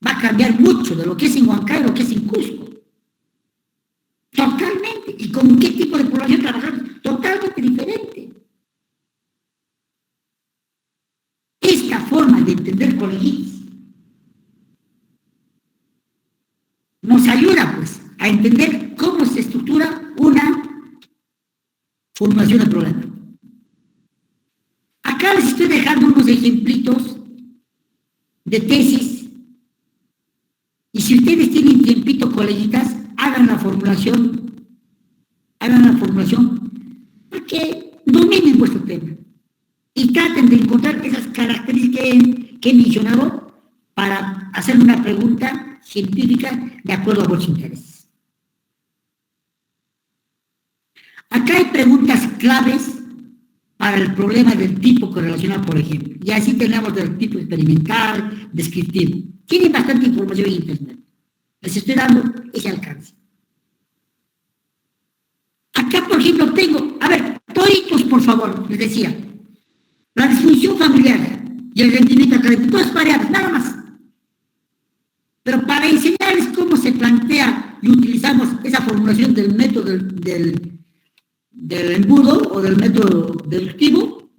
Speaker 1: va a cambiar mucho de lo que es en Huancayo a lo que es en Cusco. Totalmente. ¿Y con qué tipo de población trabajamos? Totalmente diferente. Esta forma de entender, coleguitas, formulación del problema. Acá les estoy dejando unos ejemplitos de tesis, y si ustedes tienen tiempito, coleguitas, hagan la formulación, porque dominen vuestro tema, y traten de encontrar esas características que he mencionado para hacer una pregunta científica de acuerdo a vuestros intereses. Acá hay preguntas claves para el problema del tipo correlacional, por ejemplo. Y así tenemos del tipo experimental, descriptivo. Tienen bastante información en Internet. Les estoy dando ese alcance. Acá, por ejemplo, tengo, a ver, toditos, por favor, les decía, la disfunción familiar y el rendimiento académico, todas variables, nada más. Pero para enseñarles cómo se plantea y utilizamos esa formulación del método del embudo o del método deductivo,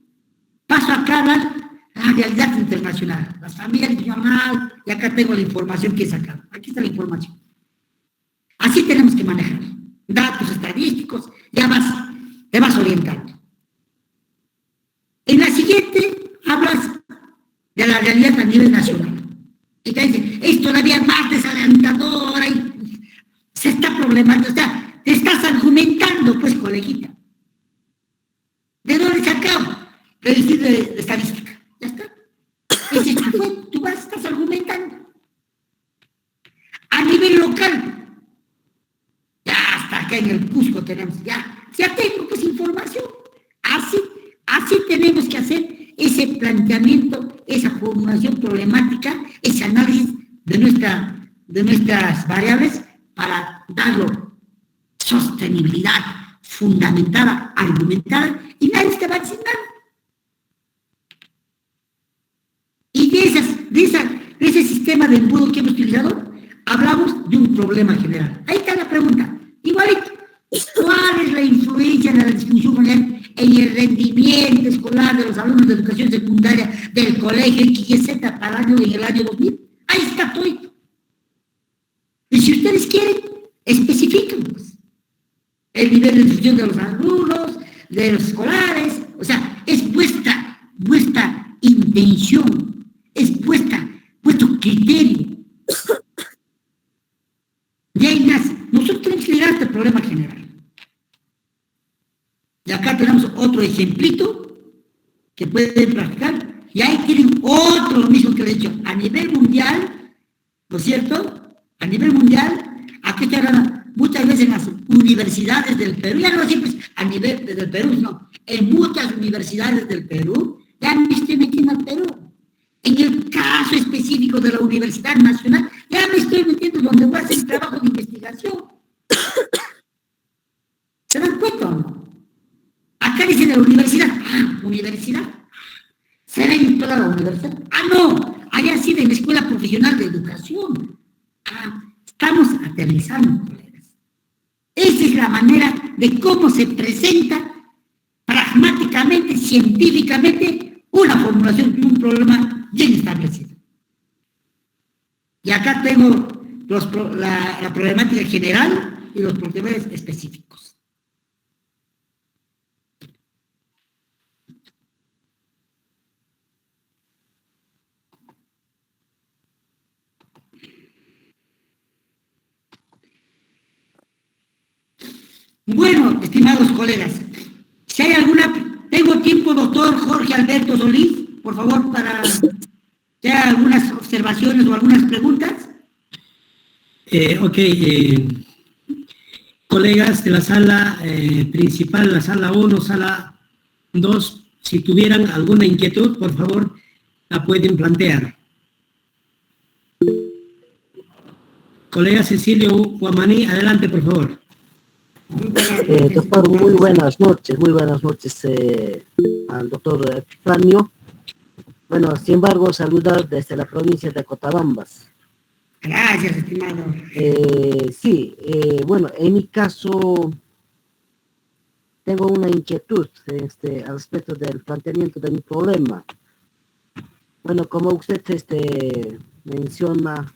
Speaker 1: paso acá a la realidad internacional, las familias regionales, y acá tengo la información que he sacado. Aquí está la información. Así tenemos que manejar datos estadísticos, te vas orientando. En la siguiente hablas de la realidad a nivel nacional. Y te dicen, es todavía más desalentadora y se está problemando, o sea, te estás argumentando, pues, coleguita. ¿De dónde sacamos? Del Instituto de Estadística. Ya está. Ese fue, tú estás argumentando. A nivel local, ya hasta acá en el Cusco tenemos, ya tengo pues información. Así tenemos que hacer ese planteamiento, esa formulación problemática, ese análisis de nuestras variables para darlo sostenibilidad fundamentada, argumentada, y nadie te va a decir nada. Y de ese sistema de embudo que hemos utilizado, hablamos de un problema general. Ahí está la pregunta. Igualito, ¿cuál es la influencia de la disfunción familiar en el rendimiento escolar de los alumnos de educación secundaria del colegio XYZ para en el año 2000? Ahí está todo. Y si ustedes quieren, especifican pues, el nivel de disfunción de los alumnos, de los escolares. O sea, es vuestra intención, es vuestro criterio. Y ahí nace. Nosotros tenemos que llegar a este problema general. Y acá tenemos otro ejemplito que pueden practicar. Y ahí tienen otro, lo mismo que les he dicho, a nivel mundial, ¿no es cierto? A nivel mundial, aquí estoy hablando muchas veces en las universidades del Perú, ya no siempre a nivel del Perú, no, en muchas universidades del Perú, ya me estoy metiendo al Perú. En el caso específico de la Universidad Nacional, ya me estoy metiendo donde voy a hacer trabajo de investigación. ¿Se dan cuenta o no? Acá dice de la universidad. ¿Universidad? ¿Será en toda la universidad? No, allá sí de la Escuela Profesional de Educación. Estamos aterrizando, colegas. Esa es la manera de cómo se presenta pragmáticamente, científicamente, una formulación de un problema bien establecido. Y acá tengo la problemática general y los problemas específicos. Bueno, estimados colegas, si hay tengo tiempo, doctor Jorge Alberto Solís, por favor, para que haga algunas observaciones o algunas preguntas.
Speaker 2: Colegas de la sala principal, la sala 1, sala 2, si tuvieran alguna inquietud, por favor, la pueden plantear. Colega Cecilio Guamaní, adelante, por favor.
Speaker 5: Doctor, muy buenas noches al doctor Epifanio. Bueno, sin embargo, saludar desde la provincia de Cotabambas.
Speaker 1: Gracias, estimado.
Speaker 5: Bueno, en mi caso, tengo una inquietud al respecto del planteamiento de mi problema. Bueno, como usted menciona,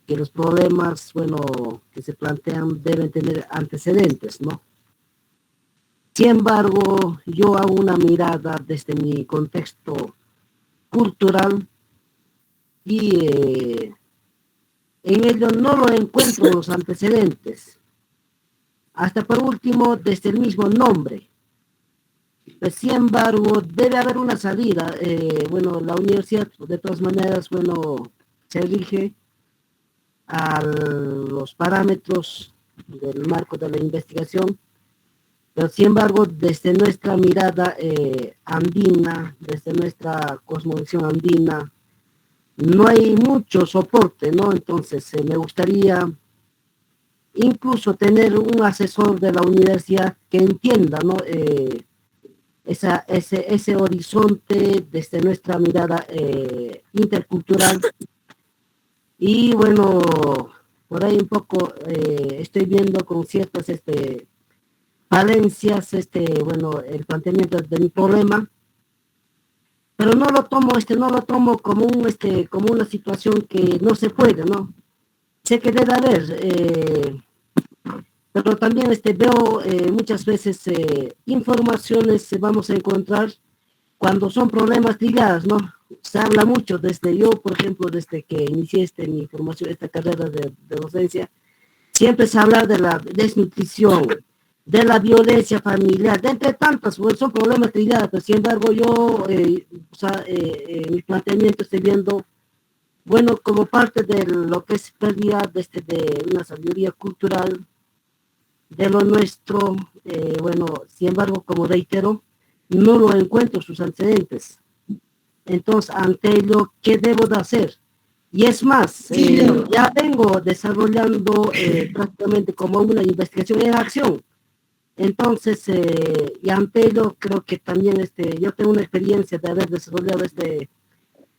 Speaker 5: que los problemas, que se plantean deben tener antecedentes, ¿no? Sin embargo, yo hago una mirada desde mi contexto cultural y en ello no lo encuentro los antecedentes. Hasta por último, desde el mismo nombre. Pues, sin embargo, debe haber una salida. Bueno, la universidad, de todas maneras, bueno, se rige a los parámetros del marco de la investigación, pero sin embargo, desde nuestra mirada andina, desde nuestra cosmovisión andina, no hay mucho soporte, ¿no? Entonces, me gustaría incluso tener un asesor de la universidad que entienda, ¿no? Ese horizonte desde nuestra mirada intercultural. Y bueno, por ahí un poco estoy viendo con ciertas falencias bueno, el planteamiento de mi problema, pero no lo tomo como como una situación que no se puede, ¿no? Sé que debe haber, pero también veo muchas veces informaciones vamos a encontrar cuando son problemas trilladas, ¿no? Se habla mucho desde yo, por ejemplo, desde que inicié mi formación, esta carrera de docencia, siempre se habla de la desnutrición, de la violencia familiar, de entre tantas, pues son problemas trillados, pero sin embargo yo, mi planteamiento estoy viendo, bueno, como parte de lo que es pérdida de una sabiduría cultural, de lo nuestro, bueno, sin embargo, como reitero, no lo encuentro sus antecedentes. Entonces, ante ello, ¿qué debo de hacer? Y es más, ya vengo desarrollando prácticamente como una investigación en acción. Entonces, y ante ello, creo que también yo tengo una experiencia de haber desarrollado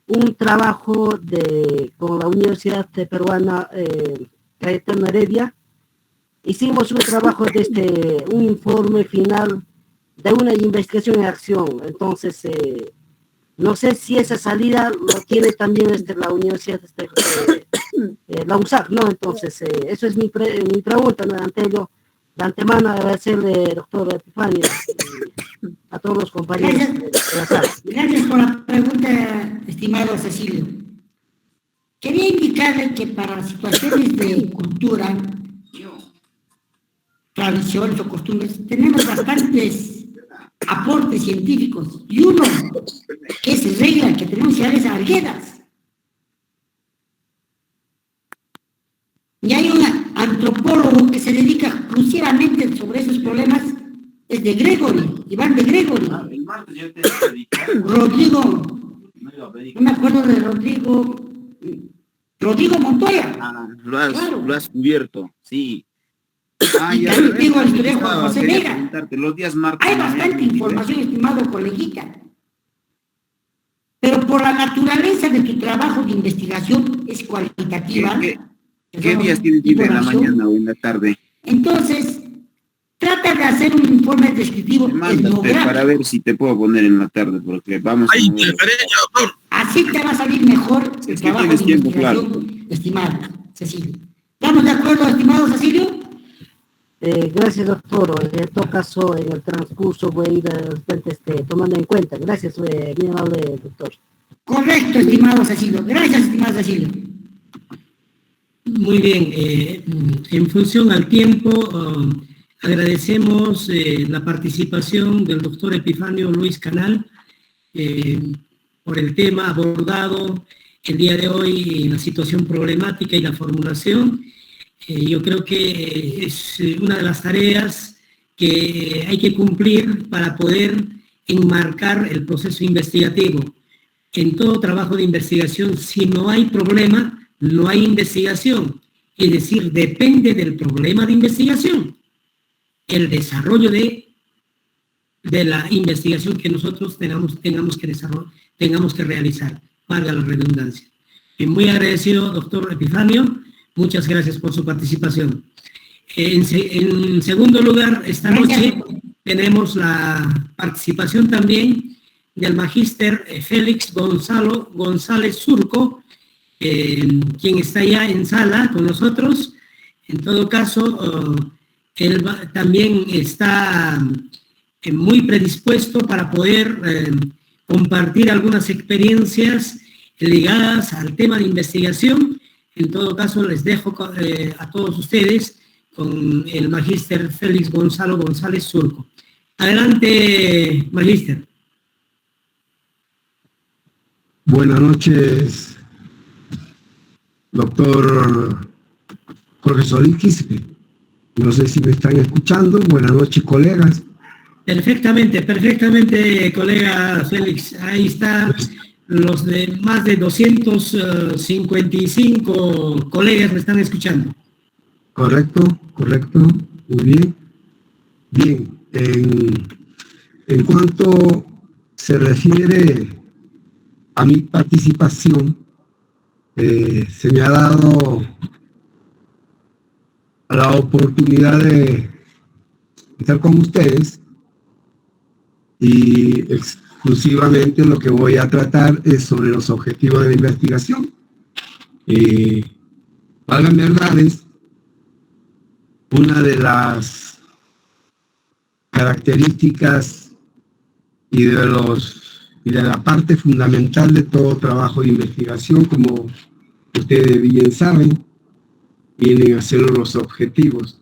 Speaker 5: un trabajo con la Universidad Peruana Cayetano Heredia. Hicimos un trabajo un informe final de una investigación en acción. Entonces, no sé si esa salida lo tiene también la universidad, la USAC, ¿no? Entonces, eso es mi pregunta, ¿no? Ante ello, de antemano agradecerle, doctor Epifanio, a todos los compañeros de la sala.
Speaker 1: Gracias por la pregunta, estimado Cecilio. Quería indicarle que para situaciones de cultura, tradiciones o costumbres, tenemos bastantes aportes científicos, y uno que es regla que tenemos que dar es Arguedas. Y hay un antropólogo que se dedica exclusivamente sobre esos problemas, es de Gregory, Iván de Gregory. Rodrigo, no me acuerdo de Rodrigo Montoya.
Speaker 6: Lo has cubierto, sí.
Speaker 1: Y también tengo el historia de Juan José Vega.
Speaker 6: Los días martes.
Speaker 1: Hay bastante información, estimado coleguita. Pero por la naturaleza de tu trabajo de investigación es cualitativa.
Speaker 6: ¿Qué días tienes libre, en la mañana o en la tarde?
Speaker 1: Entonces, trata de hacer un informe descriptivo etnográfico.
Speaker 6: Para ver si te puedo poner en la tarde, porque vamos
Speaker 2: Hay interferencia, doctor.
Speaker 1: Así te va a salir mejor el trabajo de investigación, estimado Cecilio. ¿Estamos de acuerdo, estimado Cecilio?
Speaker 5: Gracias, doctor. En todo caso, en el transcurso voy a ir tomando en cuenta. Gracias, mi amable doctor.
Speaker 1: Correcto, estimado Cecilio. Gracias, estimado Cecilio.
Speaker 2: Muy bien. En función al tiempo, agradecemos la participación del doctor Epifanio Luis Canal por el tema abordado el día de hoy, la situación problemática y la formulación. Yo creo que es una de las tareas que hay que cumplir para poder enmarcar el proceso investigativo. En todo trabajo de investigación, si no hay problema, no hay investigación. Es decir, depende del problema de investigación el desarrollo de la investigación que nosotros tengamos que realizar, valga la redundancia. Y muy agradecido, doctor Epifanio. Muchas gracias por su participación. En segundo lugar, esta noche tenemos la participación también del magíster Félix González Surco, quien está ya en sala con nosotros. En todo caso, él también está muy predispuesto para poder compartir algunas experiencias ligadas al tema de investigación. En todo caso, les dejo a todos ustedes con el magíster Félix Gonzalo González Surco. Adelante, magíster.
Speaker 7: Buenas noches, doctor profesor Iquispe. No sé si me están escuchando. Buenas noches, colegas.
Speaker 2: Perfectamente, colega Félix. Ahí está, los de más de 255 colegas me están escuchando.
Speaker 7: Correcto, muy bien. Bien, en cuanto se refiere a mi participación, se me ha dado la oportunidad de estar con ustedes y exclusivamente lo que voy a tratar es sobre los objetivos de la investigación. Valgan verdades, una de las características y de la parte fundamental de todo trabajo de investigación, como ustedes bien saben, vienen a ser los objetivos,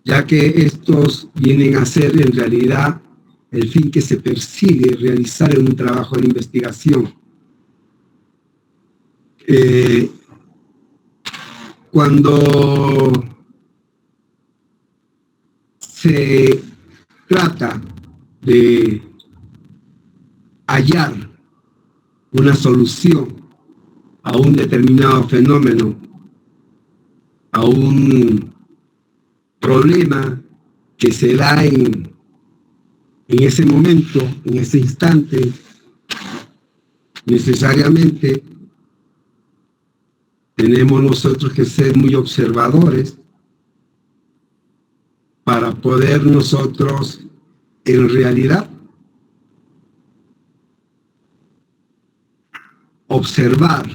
Speaker 7: ya que estos vienen a ser en realidad el fin que se persigue realizar en un trabajo de investigación. Cuando se trata de hallar una solución a un determinado fenómeno, a un problema que se da en ese momento, en ese instante, necesariamente tenemos nosotros que ser muy observadores para poder nosotros, en realidad, observar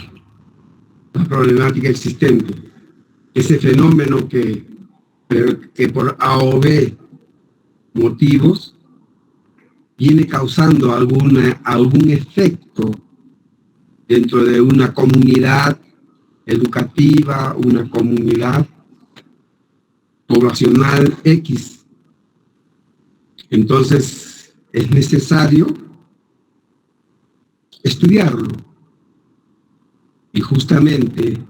Speaker 7: la problemática existente, ese fenómeno que por A o B motivos viene causando algún efecto dentro de una comunidad educativa, una comunidad poblacional X. Entonces es necesario estudiarlo. Y justamente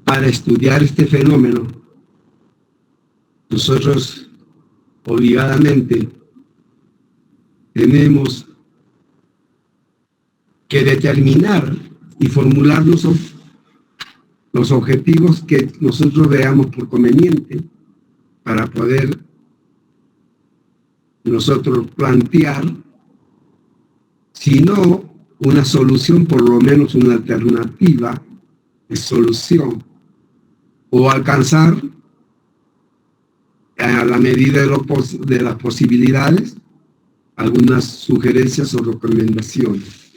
Speaker 7: para estudiar este fenómeno, nosotros obligadamente tenemos que determinar y formular los objetivos que nosotros veamos por conveniente para poder nosotros plantear, si no una solución, por lo menos una alternativa de solución, o alcanzar a la medida de las posibilidades algunas sugerencias o recomendaciones.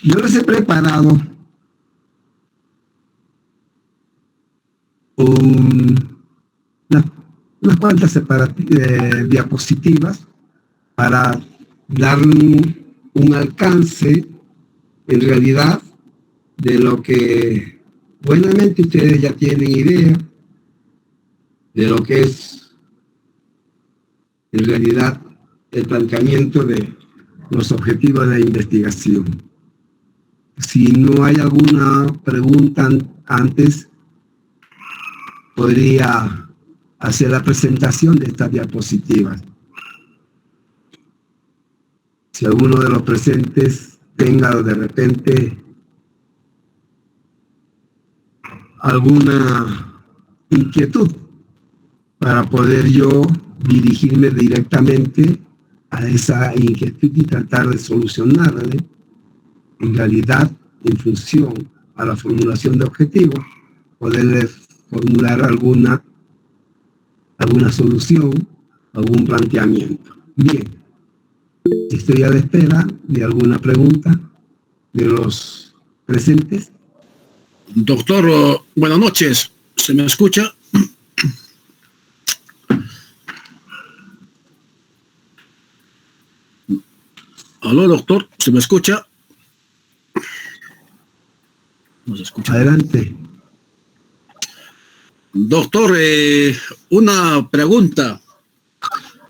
Speaker 7: Yo les he preparado unas cuantas diapositivas para dar un alcance en realidad de lo que buenamente ustedes ya tienen idea de lo que es en realidad el planteamiento de los objetivos de investigación. Si no hay alguna pregunta antes, podría hacer la presentación de estas diapositivas. Si alguno de los presentes tenga de repente alguna inquietud para poder yo dirigirme directamente a esa inquietud y tratar de solucionarla, en realidad, en función a la formulación de objetivos, poderle formular alguna solución, algún planteamiento. Bien, estoy a la espera de alguna pregunta de los presentes.
Speaker 8: Doctor, buenas noches. ¿Se me escucha? Aló, doctor, ¿se me escucha? No se escucha.
Speaker 7: Adelante.
Speaker 8: Doctor, una pregunta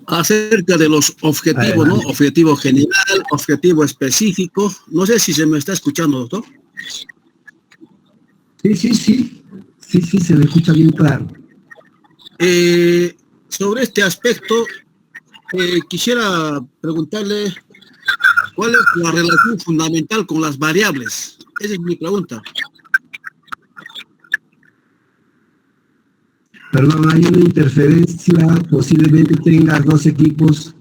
Speaker 8: acerca de los objetivos,
Speaker 7: Adelante.
Speaker 8: ¿no? Objetivo general, objetivo específico. No sé si se me está escuchando, doctor.
Speaker 7: Sí, se le escucha bien claro.
Speaker 8: Sobre este aspecto, quisiera preguntarle cuál es la relación fundamental con las variables. Esa es mi pregunta.
Speaker 7: Perdón, hay una interferencia, posiblemente tengas dos equipos,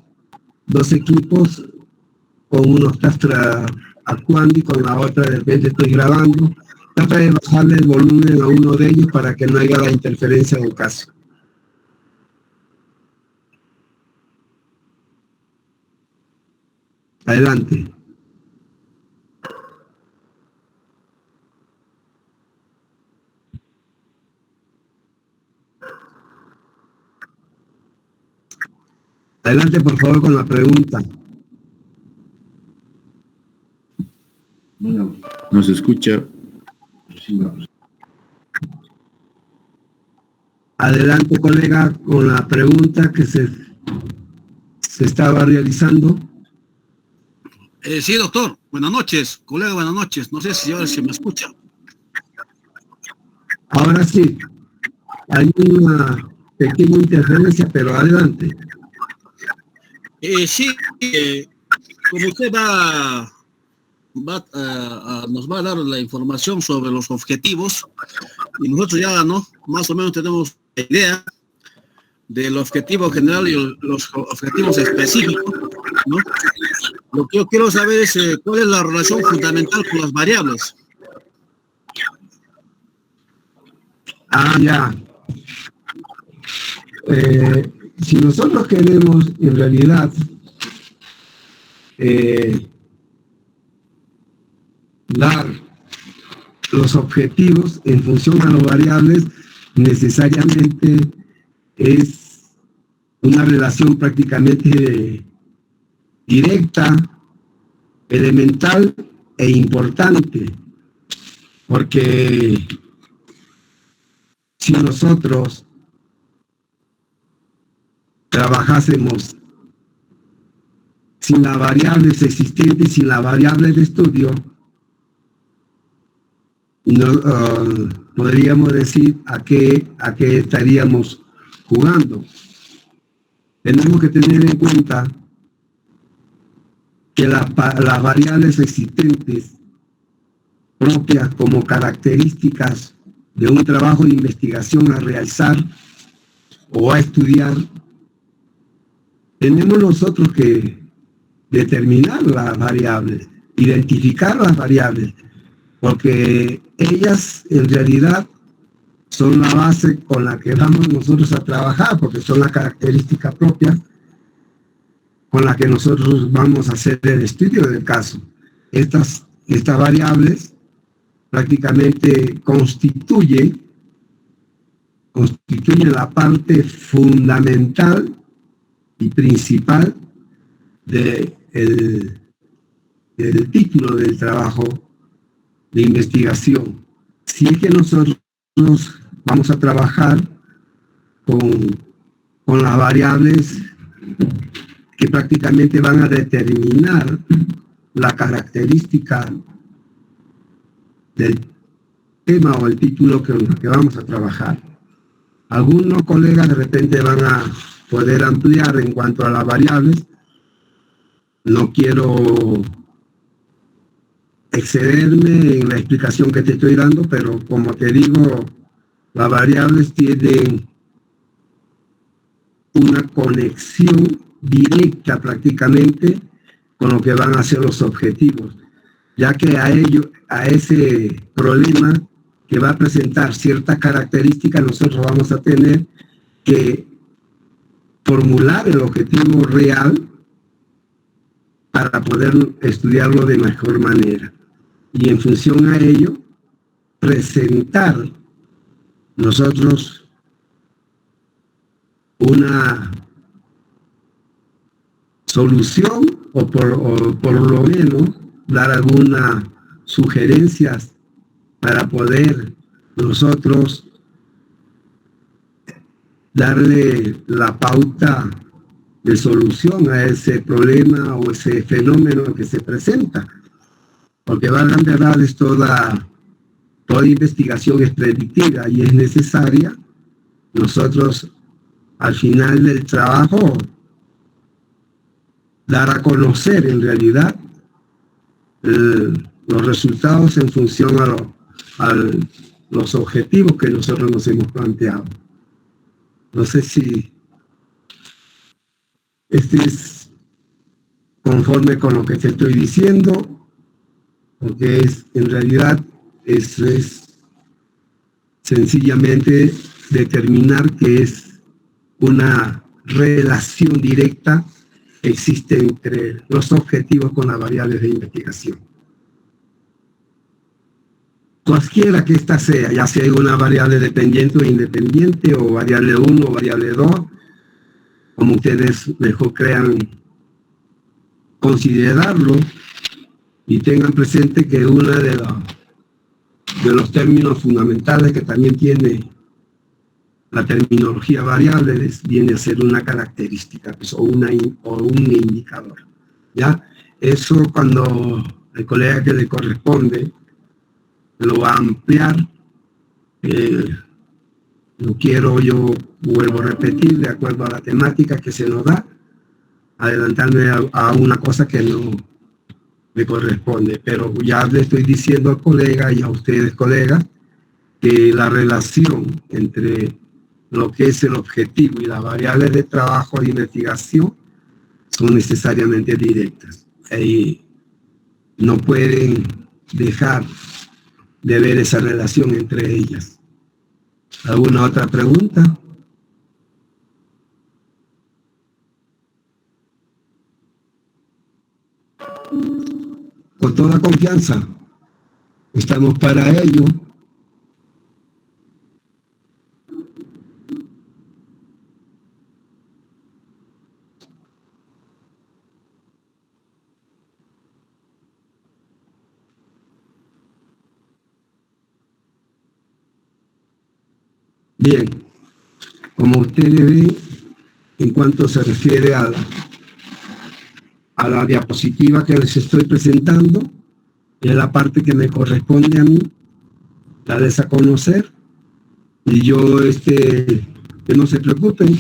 Speaker 7: con uno estás actuando y con la otra de repente estoy grabando. Trata de bajarle el volumen a uno de ellos para que no haya la interferencia en el caso. Adelante. Adelante, por favor, con la pregunta.
Speaker 6: No se escucha.
Speaker 7: Adelante, colega, con la pregunta que se estaba realizando.
Speaker 8: Sí, doctor. Buenas noches, colega, buenas noches. No sé si ahora se me escucha.
Speaker 7: Ahora sí, hay una pequeña interferencia, pero adelante.
Speaker 8: Sí, como usted nos va a dar la información sobre los objetivos, y nosotros ya, ¿no? Más o menos tenemos la idea del objetivo general y los objetivos específicos, ¿no? Lo que yo quiero saber es cuál es la relación fundamental con las variables.
Speaker 7: Ya. Si nosotros queremos, en realidad, dar los objetivos en función a las variables, necesariamente es una relación prácticamente directa, elemental e importante, porque si nosotros trabajásemos sin las variables existentes, sin la variable de estudio, no podríamos decir a qué estaríamos jugando. Tenemos que tener en cuenta que las variables existentes propias como características de un trabajo de investigación a realizar o a estudiar, tenemos nosotros que determinar las variables, identificar las variables, porque ellas en realidad son la base con la que vamos nosotros a trabajar, porque son las características propias con las que nosotros vamos a hacer el estudio del caso. Estas variables prácticamente constituyen la parte fundamental y principal del título del trabajo de investigación. Si es que nosotros vamos a trabajar con las variables que prácticamente van a determinar la característica del tema o el título que vamos a trabajar. Algunos colegas de repente van a poder ampliar en cuanto a las variables. No quiero excederme en la explicación que te estoy dando, pero como te digo, las variables tienen una conexión directa prácticamente con lo que van a ser los objetivos, ya que a ese problema que va a presentar ciertas características, nosotros vamos a tener que formular el objetivo real para poder estudiarlo de mejor manera. Y en función a ello, presentar nosotros una solución o por lo menos dar algunas sugerencias para poder nosotros darle la pauta de solución a ese problema o ese fenómeno que se presenta. Porque valgan verdades, toda investigación es predictiva y es necesaria. Nosotros, al final del trabajo, dar a conocer en realidad los resultados en función a los objetivos que nosotros nos hemos planteado. No sé si este es conforme con lo que te estoy diciendo, porque en realidad eso es sencillamente determinar que es una relación directa que existe entre los objetivos con las variables de investigación. Cualquiera que ésta sea, ya sea una variable dependiente o independiente, o variable 1 o variable 2, como ustedes mejor crean considerarlo, y tengan presente que uno de los términos fundamentales que también tiene la terminología variable viene a ser una característica, pues, o un indicador. ¿Ya? Eso, cuando el colega que le corresponde lo va a ampliar, no quiero, yo vuelvo a repetir, de acuerdo a la temática que se nos da, adelantarme a una cosa que no me corresponde, pero ya le estoy diciendo al colega y a ustedes, colegas, que la relación entre lo que es el objetivo y las variables de trabajo de investigación son necesariamente directas. Y no pueden dejar de ver esa relación entre ellas. ¿Alguna otra pregunta? Con toda confianza, estamos para ello. Bien, como ustedes ven, en cuanto se refiere a la diapositiva que les estoy presentando, es la parte que me corresponde a mí, la de a conocer, y yo, que no se preocupen,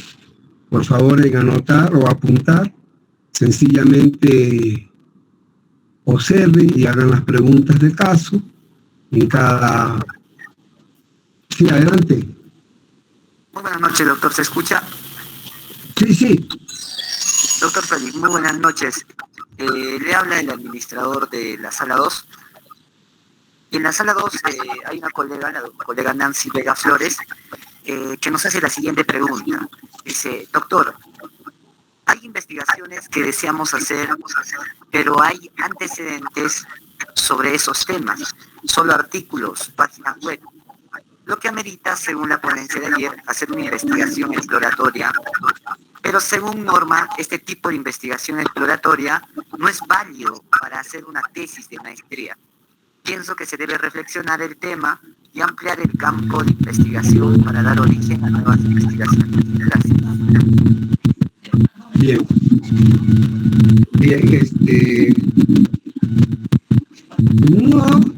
Speaker 7: por favor, en anotar o apuntar, sencillamente observen y hagan las preguntas de caso en cada... Sí, adelante.
Speaker 9: Muy buenas noches, doctor. ¿Se escucha?
Speaker 7: Sí, sí.
Speaker 9: Doctor Félix, muy buenas noches. Le habla el administrador de la sala 2. En la sala 2 hay una colega, la colega Nancy Vega Flores, que nos hace la siguiente pregunta. Dice, doctor, hay investigaciones que deseamos hacer, pero hay antecedentes sobre esos temas, solo artículos, páginas web. Lo que amerita, según la ponencia de ayer, hacer una investigación exploratoria. Pero según norma, este tipo de investigación exploratoria no es válido para hacer una tesis de maestría. Pienso que se debe reflexionar el tema y ampliar el campo de investigación para dar origen a nuevas investigaciones. Gracias.
Speaker 7: Bien. Bien,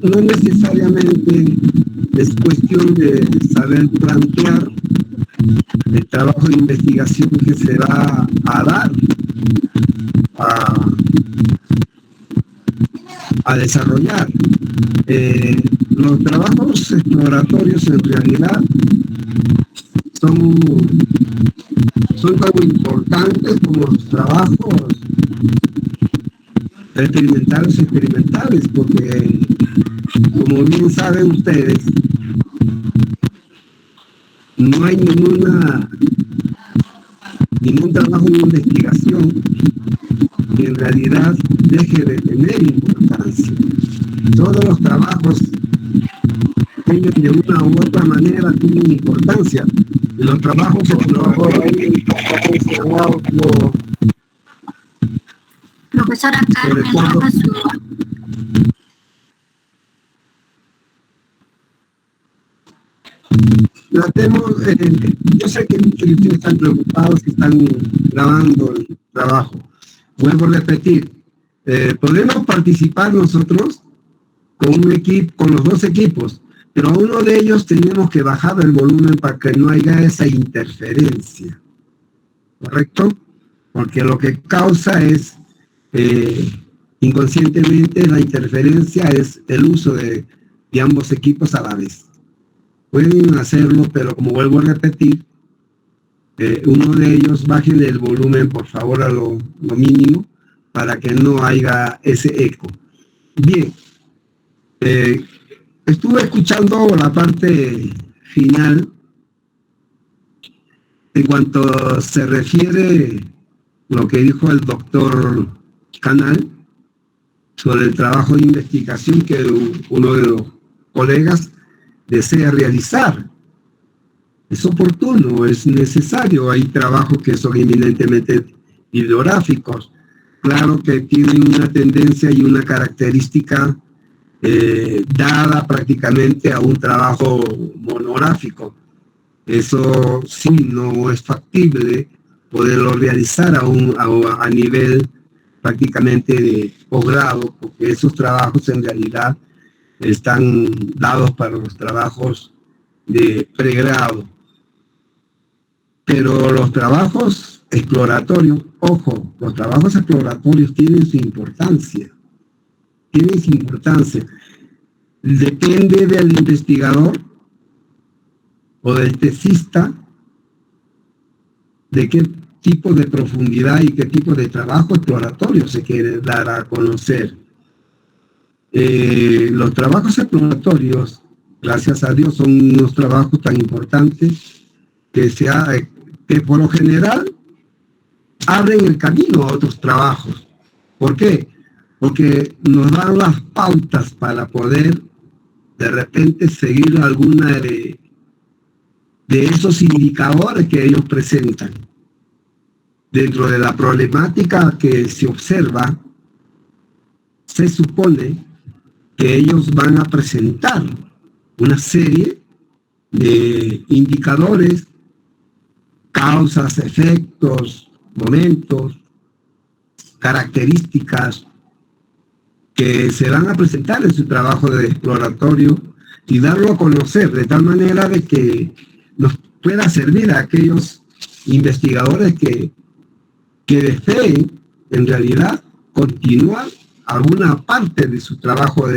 Speaker 7: no necesariamente es cuestión de saber plantear el trabajo de investigación que se va a dar a desarrollar. Los trabajos exploratorios en realidad son tan importantes como los trabajos experimentales, porque como bien saben ustedes, no hay ningún trabajo de investigación que en realidad deje de tener importancia. Todos los trabajos tienen de una u otra manera tienen importancia. Y los trabajos exploratorios
Speaker 10: Profesora Carmen Rojas.
Speaker 7: Tratemos, yo sé que ustedes están preocupados, que están grabando el trabajo. Vuelvo a repetir, podemos participar nosotros con un equipo, con los dos equipos, pero a uno de ellos tenemos que bajar el volumen para que no haya esa interferencia, ¿correcto? Porque lo que causa es, inconscientemente, la interferencia es el uso de ambos equipos a la vez. Pueden hacerlo, pero como vuelvo a repetir, uno de ellos bajen el volumen, por favor, a lo mínimo, para que no haya ese eco. Bien, estuve escuchando la parte final en cuanto se refiere lo que dijo el doctor Canal sobre el trabajo de investigación que uno de los colegas desea realizar. Es oportuno, es necesario. Hay trabajos que son eminentemente bibliográficos. Claro que tienen una tendencia y una característica dada prácticamente a un trabajo monográfico. Eso sí no es factible poderlo realizar a nivel prácticamente de posgrado, porque esos trabajos en realidad están dados para los trabajos de pregrado. Pero los trabajos exploratorios, ojo, los trabajos exploratorios tienen su importancia. Tienen su importancia. Depende del investigador o del tesista de qué tipo de profundidad y qué tipo de trabajo exploratorio se quiere dar a conocer. Los trabajos exploratorios, gracias a Dios, son unos trabajos tan importantes que por lo general abren el camino a otros trabajos. ¿Por qué? Porque nos dan las pautas para poder de repente seguir alguna de esos indicadores que ellos presentan. Dentro de la problemática que se observa, se supone que ellos van a presentar una serie de indicadores, causas, efectos, momentos, características que se van a presentar en su trabajo de exploratorio y darlo a conocer de tal manera de que nos pueda servir a aquellos investigadores que deseen en realidad continuar alguna parte de su trabajo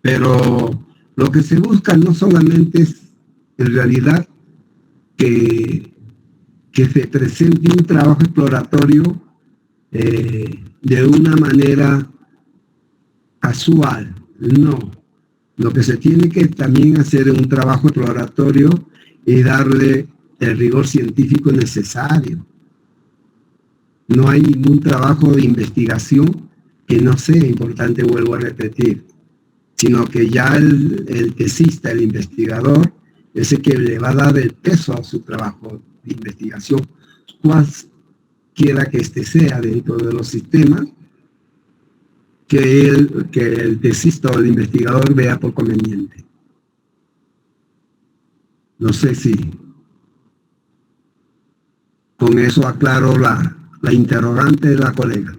Speaker 7: pero lo que se busca no solamente es en realidad que se presente un trabajo exploratorio de una manera casual, no. Lo que se tiene que también hacer en un trabajo exploratorio es darle el rigor científico necesario. No hay ningún trabajo de investigación que no sea importante, vuelvo a repetir, sino que ya el tesista, el investigador, es el que le va a dar el peso a su trabajo de investigación, cualquiera que este sea dentro de los sistemas que el tesista o el investigador vea por conveniente. No sé si con eso aclaro la interrogante de la colega.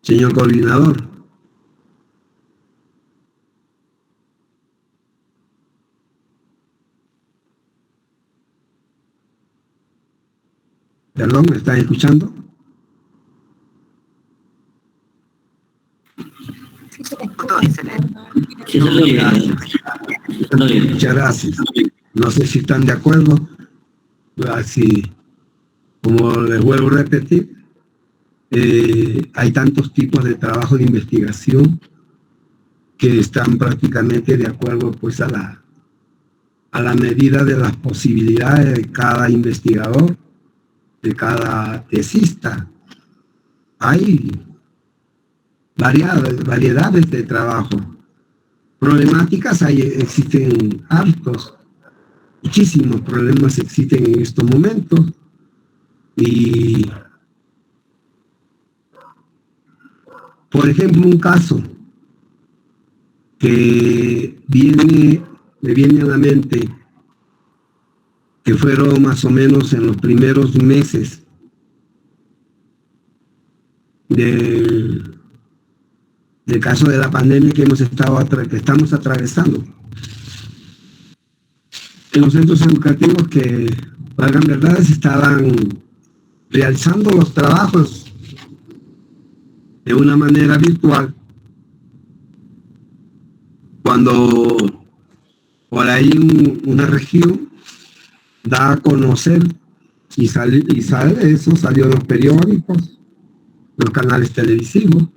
Speaker 7: Señor coordinador. Perdón, ¿me están escuchando? Muchas gracias. No sé si están de acuerdo. Así, como les vuelvo a repetir, hay tantos tipos de trabajo de investigación que están prácticamente de acuerdo pues a la medida de las posibilidades de cada investigador, de cada tesista. Hay variedades de trabajo. Problemáticas existen hartos, muchísimos problemas existen en estos momentos, Y, por ejemplo, un caso que me viene a la mente, que fueron más o menos en los primeros meses del caso de la pandemia que estamos atravesando. En los centros educativos que, valgan verdades, estaban realizando los trabajos de una manera virtual, cuando por ahí una región da a conocer y sale eso, salió en los periódicos, los canales televisivos,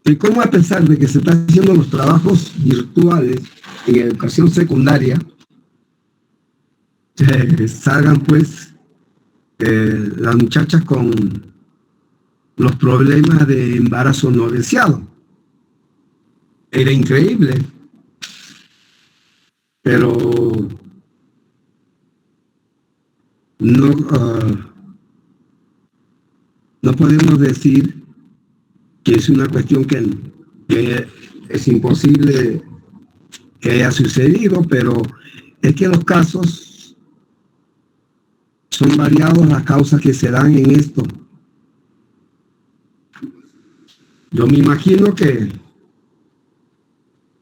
Speaker 7: y cómo, a pesar de que se están haciendo los trabajos virtuales en educación secundaria, salgan pues las muchachas con los problemas de embarazo no deseado. Era increíble, pero no podemos decir que es una cuestión que es imposible que haya sucedido, pero es que los casos son variados, las causas que se dan en esto. Yo me imagino que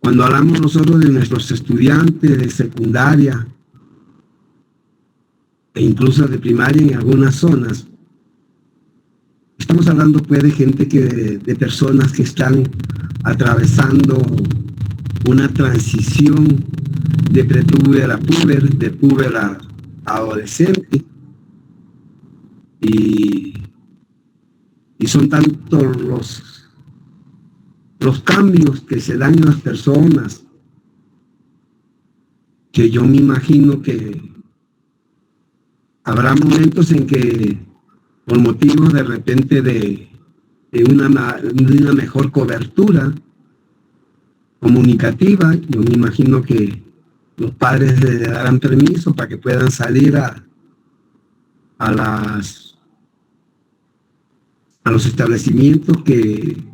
Speaker 7: cuando hablamos nosotros de nuestros estudiantes de secundaria e incluso de primaria en algunas zonas, estamos hablando pues de gente de personas que están atravesando una transición de prepuber a puber, de puber a adolescente, y son tantos los cambios que se dan en las personas que yo me imagino que habrá momentos en que, por motivos de repente de una mejor cobertura comunicativa, yo me imagino que los padres le darán permiso para que puedan salir a los establecimientos que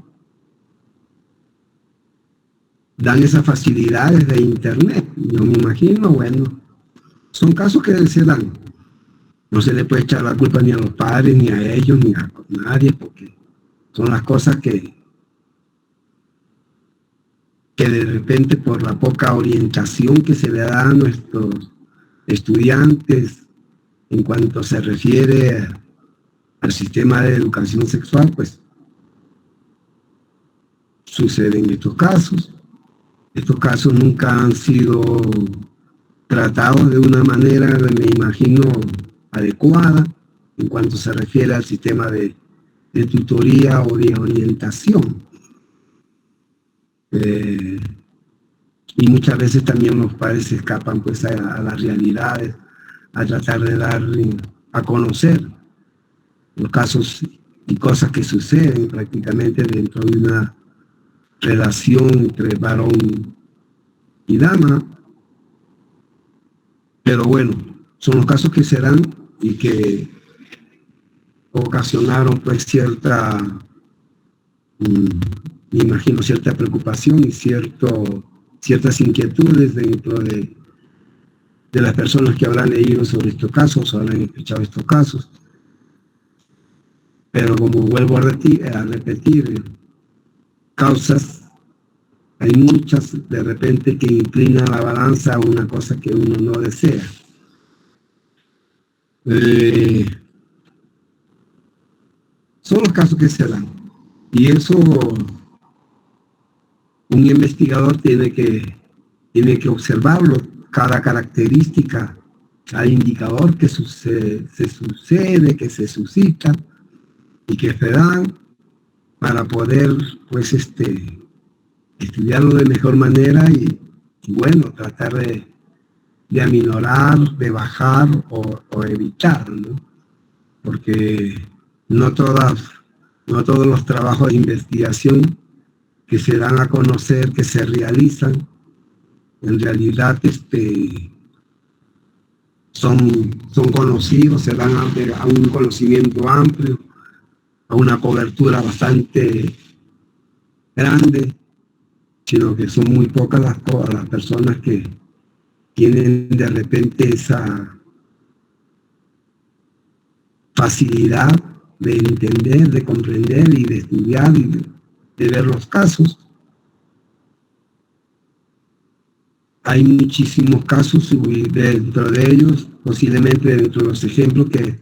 Speaker 7: dan esas facilidades de internet. Yo me imagino, bueno, son casos que se dan. No se le puede echar la culpa ni a los padres, ni a ellos, ni a nadie, porque son las cosas que de repente, por la poca orientación que se le da a nuestros estudiantes en cuanto se refiere al sistema de educación sexual, pues suceden estos casos. Estos casos nunca han sido tratados de una manera, me imagino, adecuada en cuanto se refiere al sistema de tutoría o de orientación. Y muchas veces también los padres se escapan pues a las realidades, a tratar de dar a conocer los casos y cosas que suceden prácticamente dentro de una relación entre varón y dama. Pero bueno, son los casos que se dan y que ocasionaron pues cierta, me imagino, cierta preocupación y ciertas inquietudes dentro de las personas que habrán leído sobre estos casos o habrán escuchado estos casos. Pero como vuelvo a repetir, causas, hay muchas de repente que inclinan la balanza a una cosa que uno no desea. Son los casos que se dan. Y eso un investigador tiene que observarlo, cada característica, cada indicador que se sucede, que se suscita y que se dan, para poder pues estudiarlo de mejor manera y bueno, tratar de aminorar, de bajar o evitar, ¿no? Porque no todos los trabajos de investigación que se dan a conocer, que se realizan, en realidad son conocidos, se dan a un conocimiento amplio, a una cobertura bastante grande, sino que son muy pocas las personas que tienen de repente esa facilidad de entender, de comprender y de estudiar y de ver los casos. Hay muchísimos casos y dentro de ellos, posiblemente dentro de los ejemplos que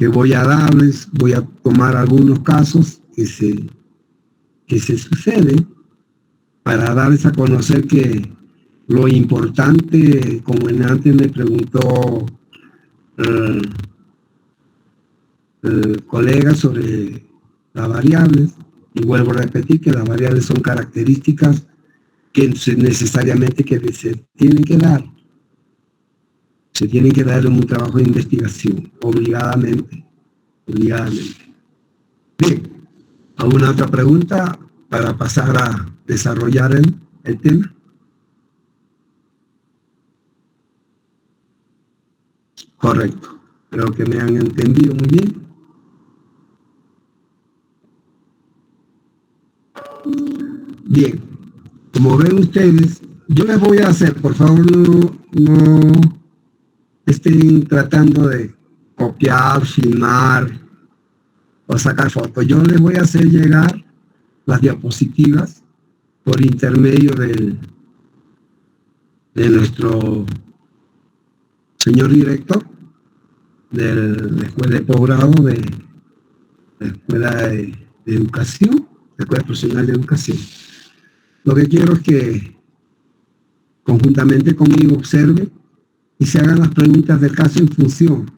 Speaker 7: voy a darles, voy a tomar algunos casos que se suceden para darles a conocer que lo importante, como antes me preguntó el colega sobre las variables, y vuelvo a repetir que las variables son características que necesariamente se tienen que dar en un trabajo de investigación, obligadamente. Bien, ¿alguna otra pregunta para pasar a desarrollar el tema? Correcto, creo que me han entendido muy bien. Bien, como ven ustedes, yo les voy a hacer, por favor, no estén tratando de copiar, filmar o sacar fotos. Yo les voy a hacer llegar las diapositivas por intermedio de nuestro señor director de la Escuela de Posgrado de la Escuela de Educación, la Escuela Profesional de Educación. Lo que quiero es que conjuntamente conmigo observen y se hagan las preguntas del caso en función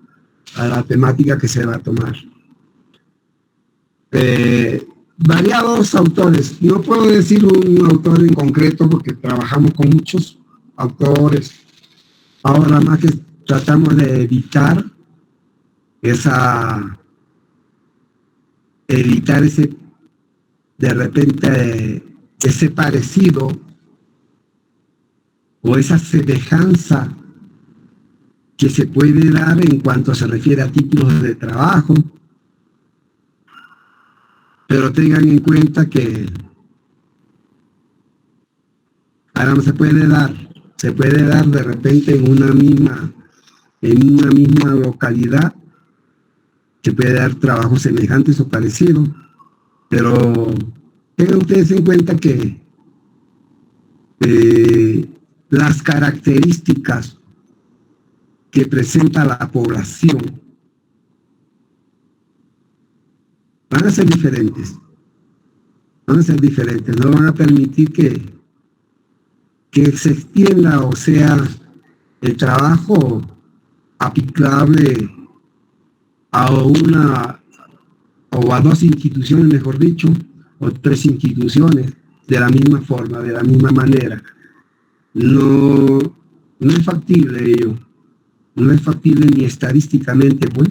Speaker 7: a la temática que se va a tomar. Variados autores. No puedo decir un autor en concreto porque trabajamos con muchos autores. Ahora más que tratamos de evitar ese, de repente, ese parecido o esa semejanza que se puede dar en cuanto se refiere a títulos de trabajo, pero tengan en cuenta que ahora no se puede dar de repente en una misma localidad, se puede dar trabajos semejantes o parecidos, pero tengan ustedes en cuenta que las características que presenta la población van a ser diferentes, no van a permitir que se extienda o sea el trabajo aplicable a una o a dos instituciones, mejor dicho, o tres instituciones de la misma forma, de la misma manera. No es factible ello, no es factible ni estadísticamente, pues,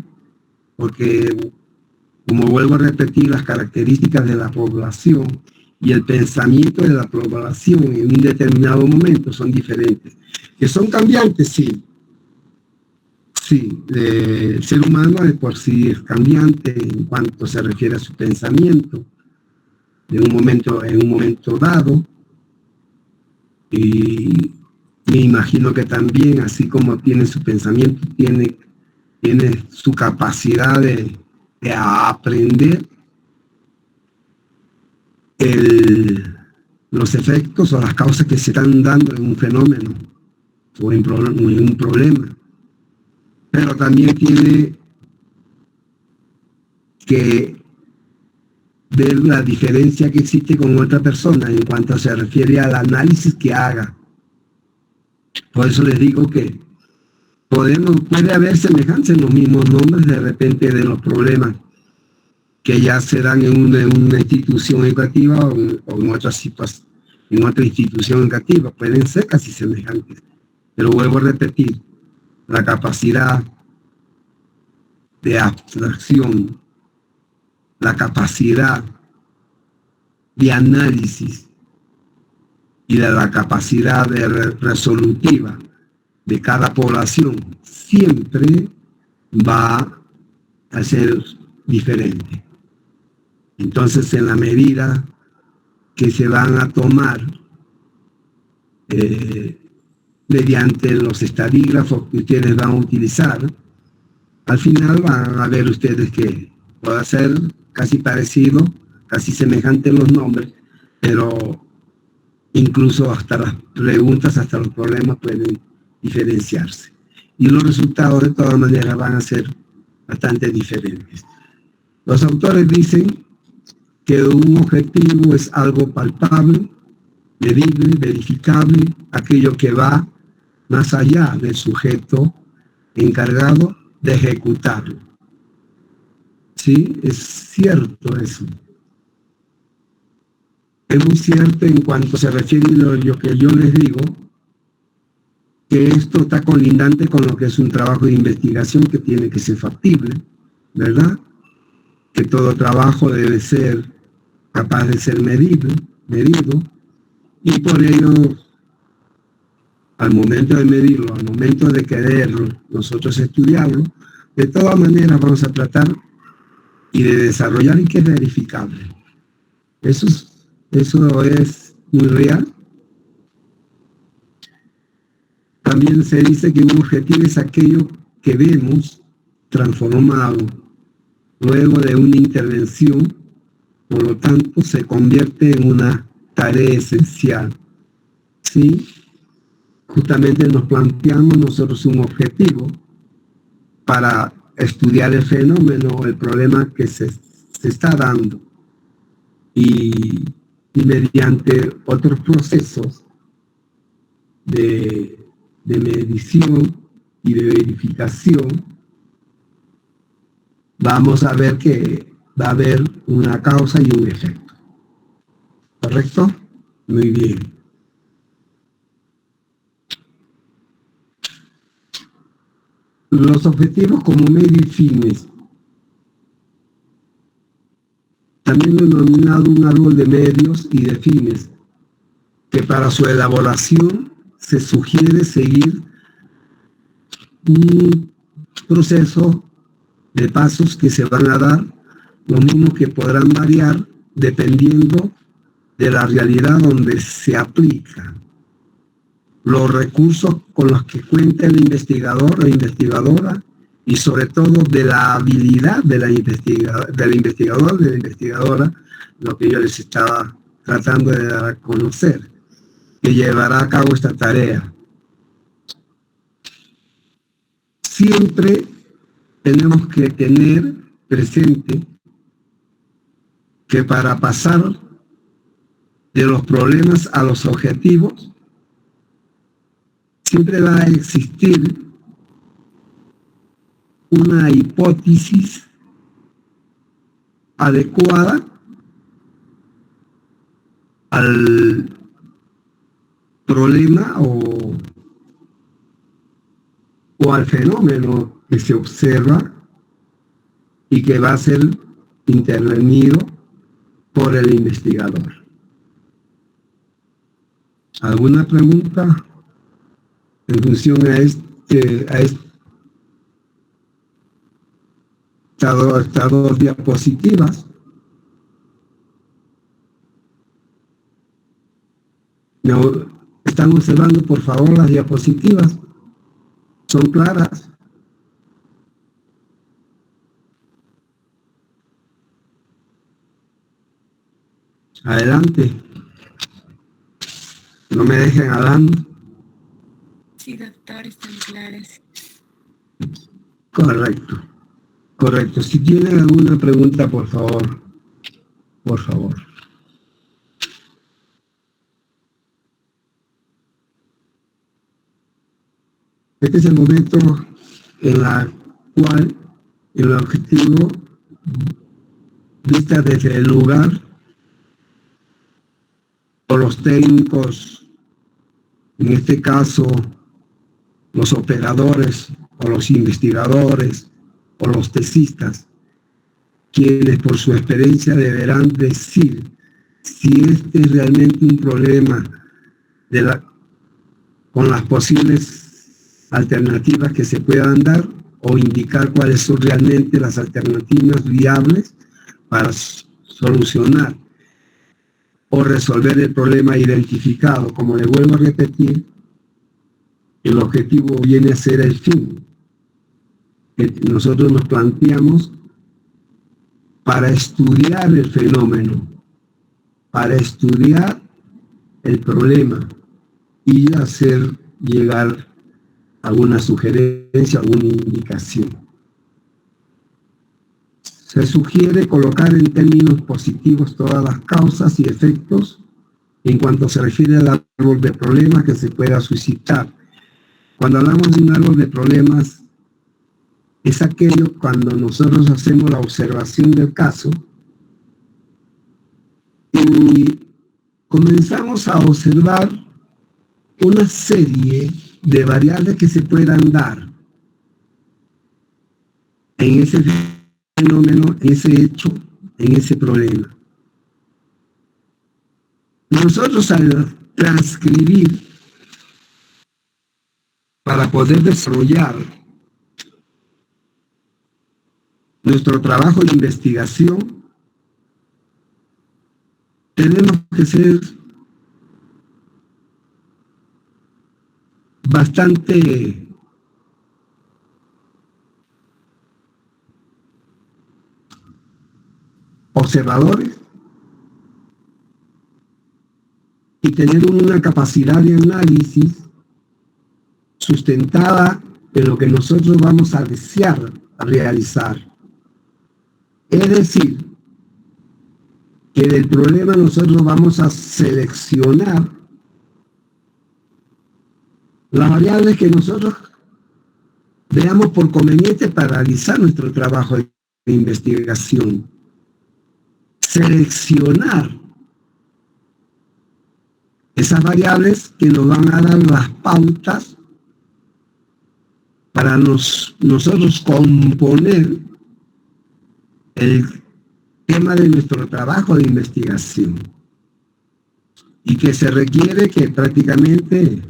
Speaker 7: porque, como vuelvo a repetir, las características de la población y el pensamiento de la población en un determinado momento son diferentes. Que son cambiantes, sí. Sí, el ser humano de por sí es cambiante en cuanto se refiere a su pensamiento en un momento dado, y me imagino que también, así como tiene su pensamiento, tiene su capacidad de aprender los efectos o las causas que se están dando en un fenómeno o en un problema. Pero también tiene que ver la diferencia que existe con otra persona en cuanto se refiere al análisis que haga. Por eso les digo que puede haber semejanza en los mismos nombres de repente de los problemas que ya se dan en una institución educativa o en otra institución educativa. Pueden ser casi semejantes. Pero vuelvo a repetir, la capacidad de abstracción, la capacidad de análisis y de la capacidad resolutiva de cada población siempre va a ser diferente. Entonces, en la medida que se van a tomar mediante los estadígrafos que ustedes van a utilizar, al final van a ver ustedes que puede ser casi parecido, casi semejante en los nombres, pero incluso hasta las preguntas, hasta los problemas pueden diferenciarse. Y los resultados de todas maneras van a ser bastante diferentes. Los autores dicen que un objetivo es algo palpable, medible, verificable, aquello que va más allá del sujeto encargado de ejecutarlo. Sí, es cierto eso. Es muy cierto en cuanto se refiere a lo que yo les digo, que esto está colindante con lo que es un trabajo de investigación que tiene que ser factible, ¿verdad? Que todo trabajo debe ser capaz de ser medido, y por ello, al momento de medirlo, al momento de querer nosotros estudiarlo, de todas maneras vamos a tratar y de desarrollar y que es verificable. Eso es muy real. También se dice que un objetivo es aquello que vemos transformado luego de una intervención, por lo tanto se convierte en una tarea esencial. ¿Sí? Justamente nos planteamos nosotros un objetivo para estudiar el fenómeno, el problema que se está dando. Y mediante otros procesos de medición y de verificación, vamos a ver que va a haber una causa y un efecto. ¿Correcto? Muy bien. Los objetivos como medio y fines. También denominado un árbol de medios y de fines, que para su elaboración se sugiere seguir un proceso de pasos que se van a dar, lo mismo que podrán variar dependiendo de la realidad donde se aplica, los recursos con los que cuenta el investigador o investigadora, y sobre todo de la habilidad del investigador, de la investigadora, lo que yo les estaba tratando de dar a conocer, que llevará a cabo esta tarea. Siempre tenemos que tener presente que para pasar de los problemas a los objetivos, siempre va a existir una hipótesis adecuada al problema o al fenómeno que se observa y que va a ser intervenido por el investigador. ¿Alguna pregunta en función a estas dos diapositivas? ¿Están observando, por favor, las diapositivas? ¿Son claras? Adelante. No me dejen hablando.
Speaker 3: Sí, doctor, están claras.
Speaker 7: Correcto. Correcto. Si tienen alguna pregunta, por favor. Por favor. Este es el momento en el cual el objetivo, vista desde el lugar, o los técnicos, en este caso los operadores o los investigadores o los tesistas, quienes por su experiencia deberán decir si este es realmente un problema con las posibles alternativas que se puedan dar o indicar cuáles son realmente las alternativas viables para solucionar o resolver el problema identificado. Como le vuelvo a repetir, el objetivo viene a ser el fin que nosotros nos planteamos para estudiar el fenómeno, para estudiar el problema y hacer llegar alguna sugerencia, alguna indicación. Se sugiere colocar en términos positivos todas las causas y efectos en cuanto se refiere al árbol de problemas que se pueda suscitar. Cuando hablamos de un árbol de problemas, es aquello cuando nosotros hacemos la observación del caso y comenzamos a observar una serie de variables que se puedan dar en ese fenómeno, en ese hecho, en ese problema. Nosotros al transcribir para poder desarrollar nuestro trabajo de investigación, tenemos que ser bastante observadores y tener una capacidad de análisis sustentada en lo que nosotros vamos a desear realizar. Es decir, que del problema nosotros vamos a seleccionar las variables que nosotros veamos por conveniente para realizar nuestro trabajo de investigación. Seleccionar esas variables que nos van a dar las pautas para nosotros componer el tema de nuestro trabajo de investigación, y que se requiere que prácticamente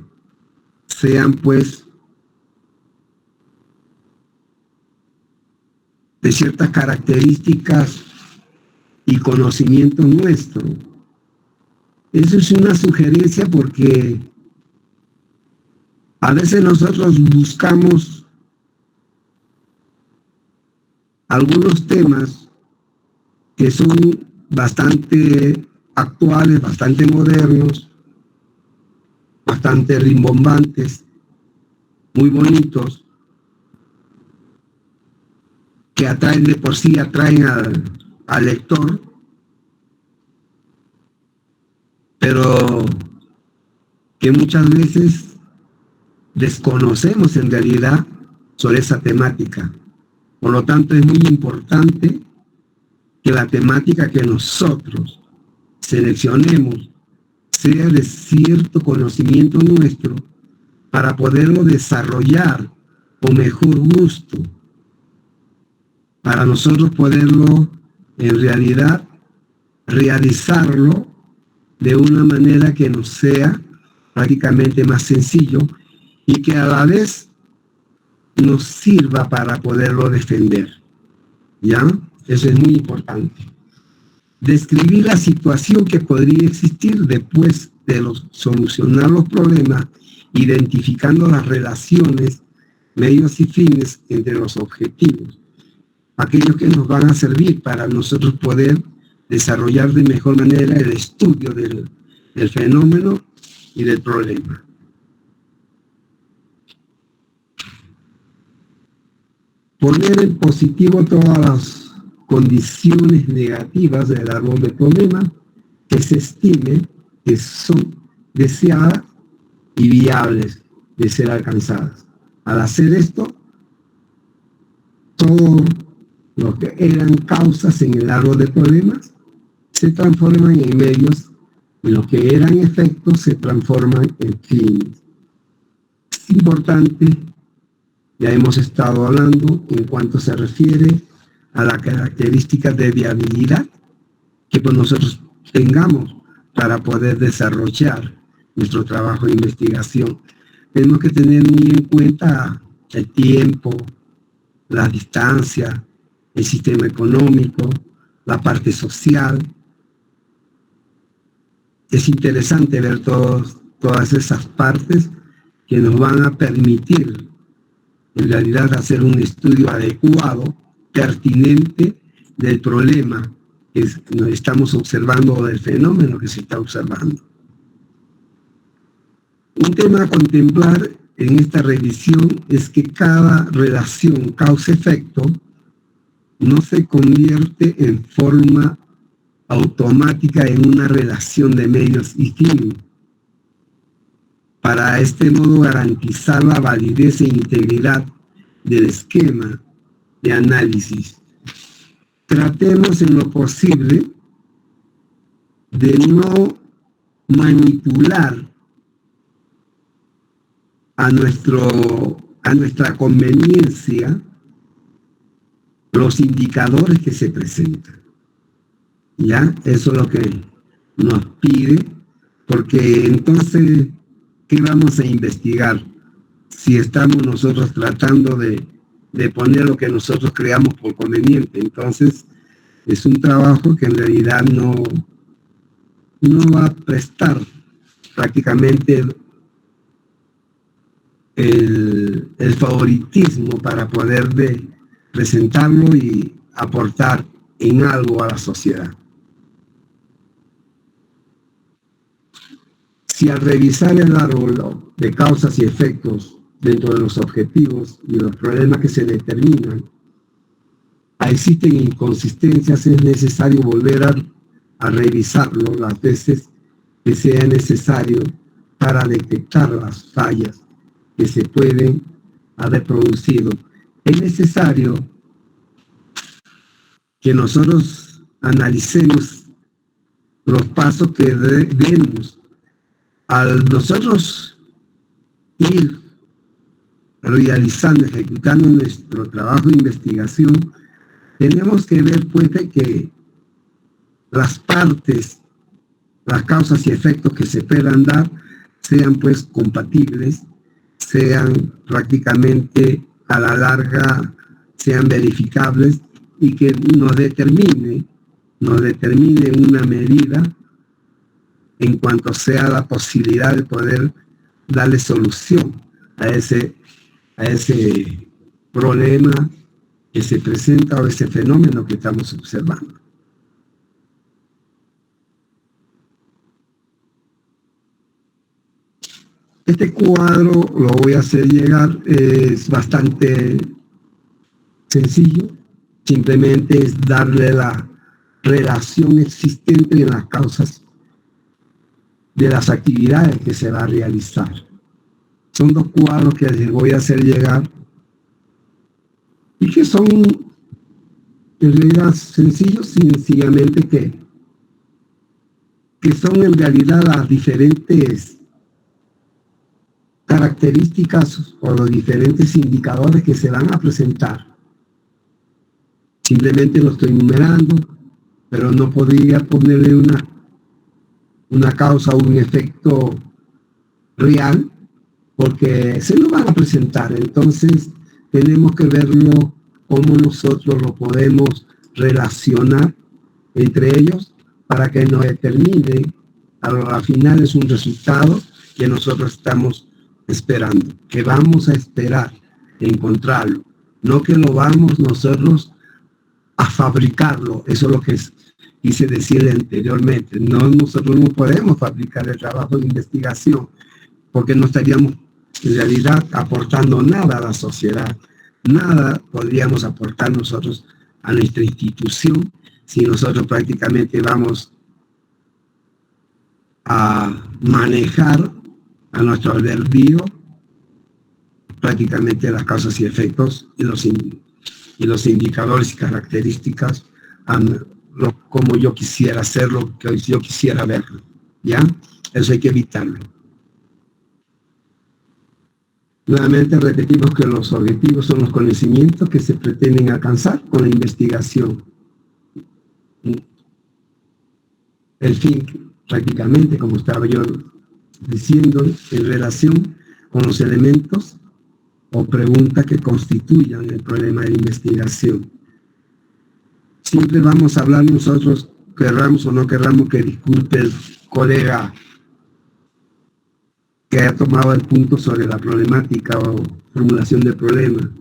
Speaker 7: sean pues de ciertas características y conocimiento nuestro. Eso es una sugerencia porque a veces nosotros buscamos algunos temas que son bastante actuales, bastante modernos, bastante rimbombantes, muy bonitos, que atraen de por sí, atraen al lector, pero que muchas veces desconocemos en realidad sobre esa temática. Por lo tanto, es muy importante que la temática que nosotros seleccionemos sea de cierto conocimiento nuestro para poderlo desarrollar con mejor gusto, para nosotros poderlo en realidad realizarlo de una manera que nos sea prácticamente más sencillo y que a la vez nos sirva para poderlo defender. ¿Ya? Eso es muy importante. Describir la situación que podría existir después de solucionar los problemas, identificando las relaciones, medios y fines entre los objetivos, aquellos que nos van a servir para nosotros poder desarrollar de mejor manera el estudio del fenómeno y del problema. Poner en positivo todas las condiciones negativas del árbol de problemas que se estime que son deseadas y viables de ser alcanzadas. Al hacer esto, todo lo que eran causas en el árbol de problemas se transforman en medios, y lo que eran efectos se transforman en fines. Es importante, ya hemos estado hablando en cuanto se refiere a las características de viabilidad que pues nosotros tengamos para poder desarrollar nuestro trabajo de investigación. tenemos que tener muy en cuenta el tiempo, la distancia, el sistema económico, la parte social. Es interesante ver todas esas partes que nos van a permitir en realidad hacer un estudio adecuado, pertinente del problema que estamos observando o del fenómeno que se está observando. Un tema a contemplar en esta revisión es que cada relación causa-efecto no se convierte en forma automática en una relación de medios y fin. Para este modo garantizar la validez e integridad del esquema de análisis, tratemos en lo posible de no manipular a nuestra conveniencia los indicadores que se presentan. ¿Ya? Eso es lo que nos pide, porque entonces, ¿qué vamos a investigar? Si estamos nosotros tratando de poner lo que nosotros creamos por conveniente. Entonces, es un trabajo que en realidad no va a prestar prácticamente el favoritismo para poder presentarlo y aportar en algo a la sociedad. Si al revisar el árbol de causas y efectos dentro de los objetivos y los problemas que se determinan, existen inconsistencias, es necesario volver a revisarlo las veces que sea necesario para detectar las fallas que se pueden haber producido. Es necesario que nosotros analicemos los pasos que debemos al nosotros ir realizando, ejecutando nuestro trabajo de investigación. Tenemos que ver pues que las partes, las causas y efectos que se puedan dar sean pues compatibles, sean prácticamente a la larga, sean verificables y que nos determine una medida en cuanto sea la posibilidad de poder darle solución a ese problema que se presenta o ese fenómeno que estamos observando. Este cuadro lo voy a hacer llegar, es bastante sencillo, simplemente es darle la relación existente en las causas de las actividades que se va a realizar. Son dos cuadros que les voy a hacer llegar y que son en realidad sencillos, sencillamente que son en realidad las diferentes características o los diferentes indicadores que se van a presentar. Simplemente lo estoy numerando, pero no podría ponerle una causa o un efecto real, porque se lo van a presentar. Entonces tenemos que verlo cómo nosotros lo podemos relacionar entre ellos para que nos determine al final es un resultado que nosotros estamos esperando, que vamos a esperar encontrarlo, no que lo vamos nosotros a fabricarlo. Eso es lo que quise decir anteriormente. Nosotros no podemos fabricar el trabajo de investigación porque no estaríamos en realidad aportando nada a la sociedad. Nada podríamos aportar nosotros a nuestra institución si nosotros prácticamente vamos a manejar a nuestro albedrío prácticamente las causas y efectos y los indicadores y características como yo quisiera hacerlo, que yo quisiera verlo. ¿Ya? Eso hay que evitarlo. Nuevamente repetimos que los objetivos son los conocimientos que se pretenden alcanzar con la investigación. El fin, prácticamente, como estaba yo diciendo, en relación con los elementos o preguntas que constituyan el problema de investigación. Siempre vamos a hablar nosotros, querramos o no querramos, que disculpe el colega que haya tomado el punto sobre la problemática o formulación del problema,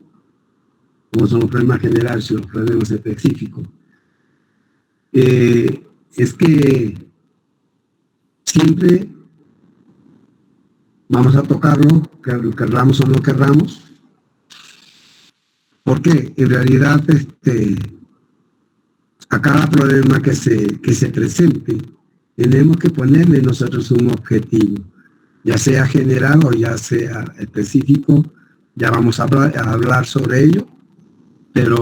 Speaker 7: como son los problemas generales y los problemas específicos. Es que siempre vamos a tocarlo, querramos o no querramos, porque en realidad a cada problema que se presente tenemos que ponerle nosotros un objetivo, ya sea general o ya sea específico. Ya vamos a hablar sobre ello, pero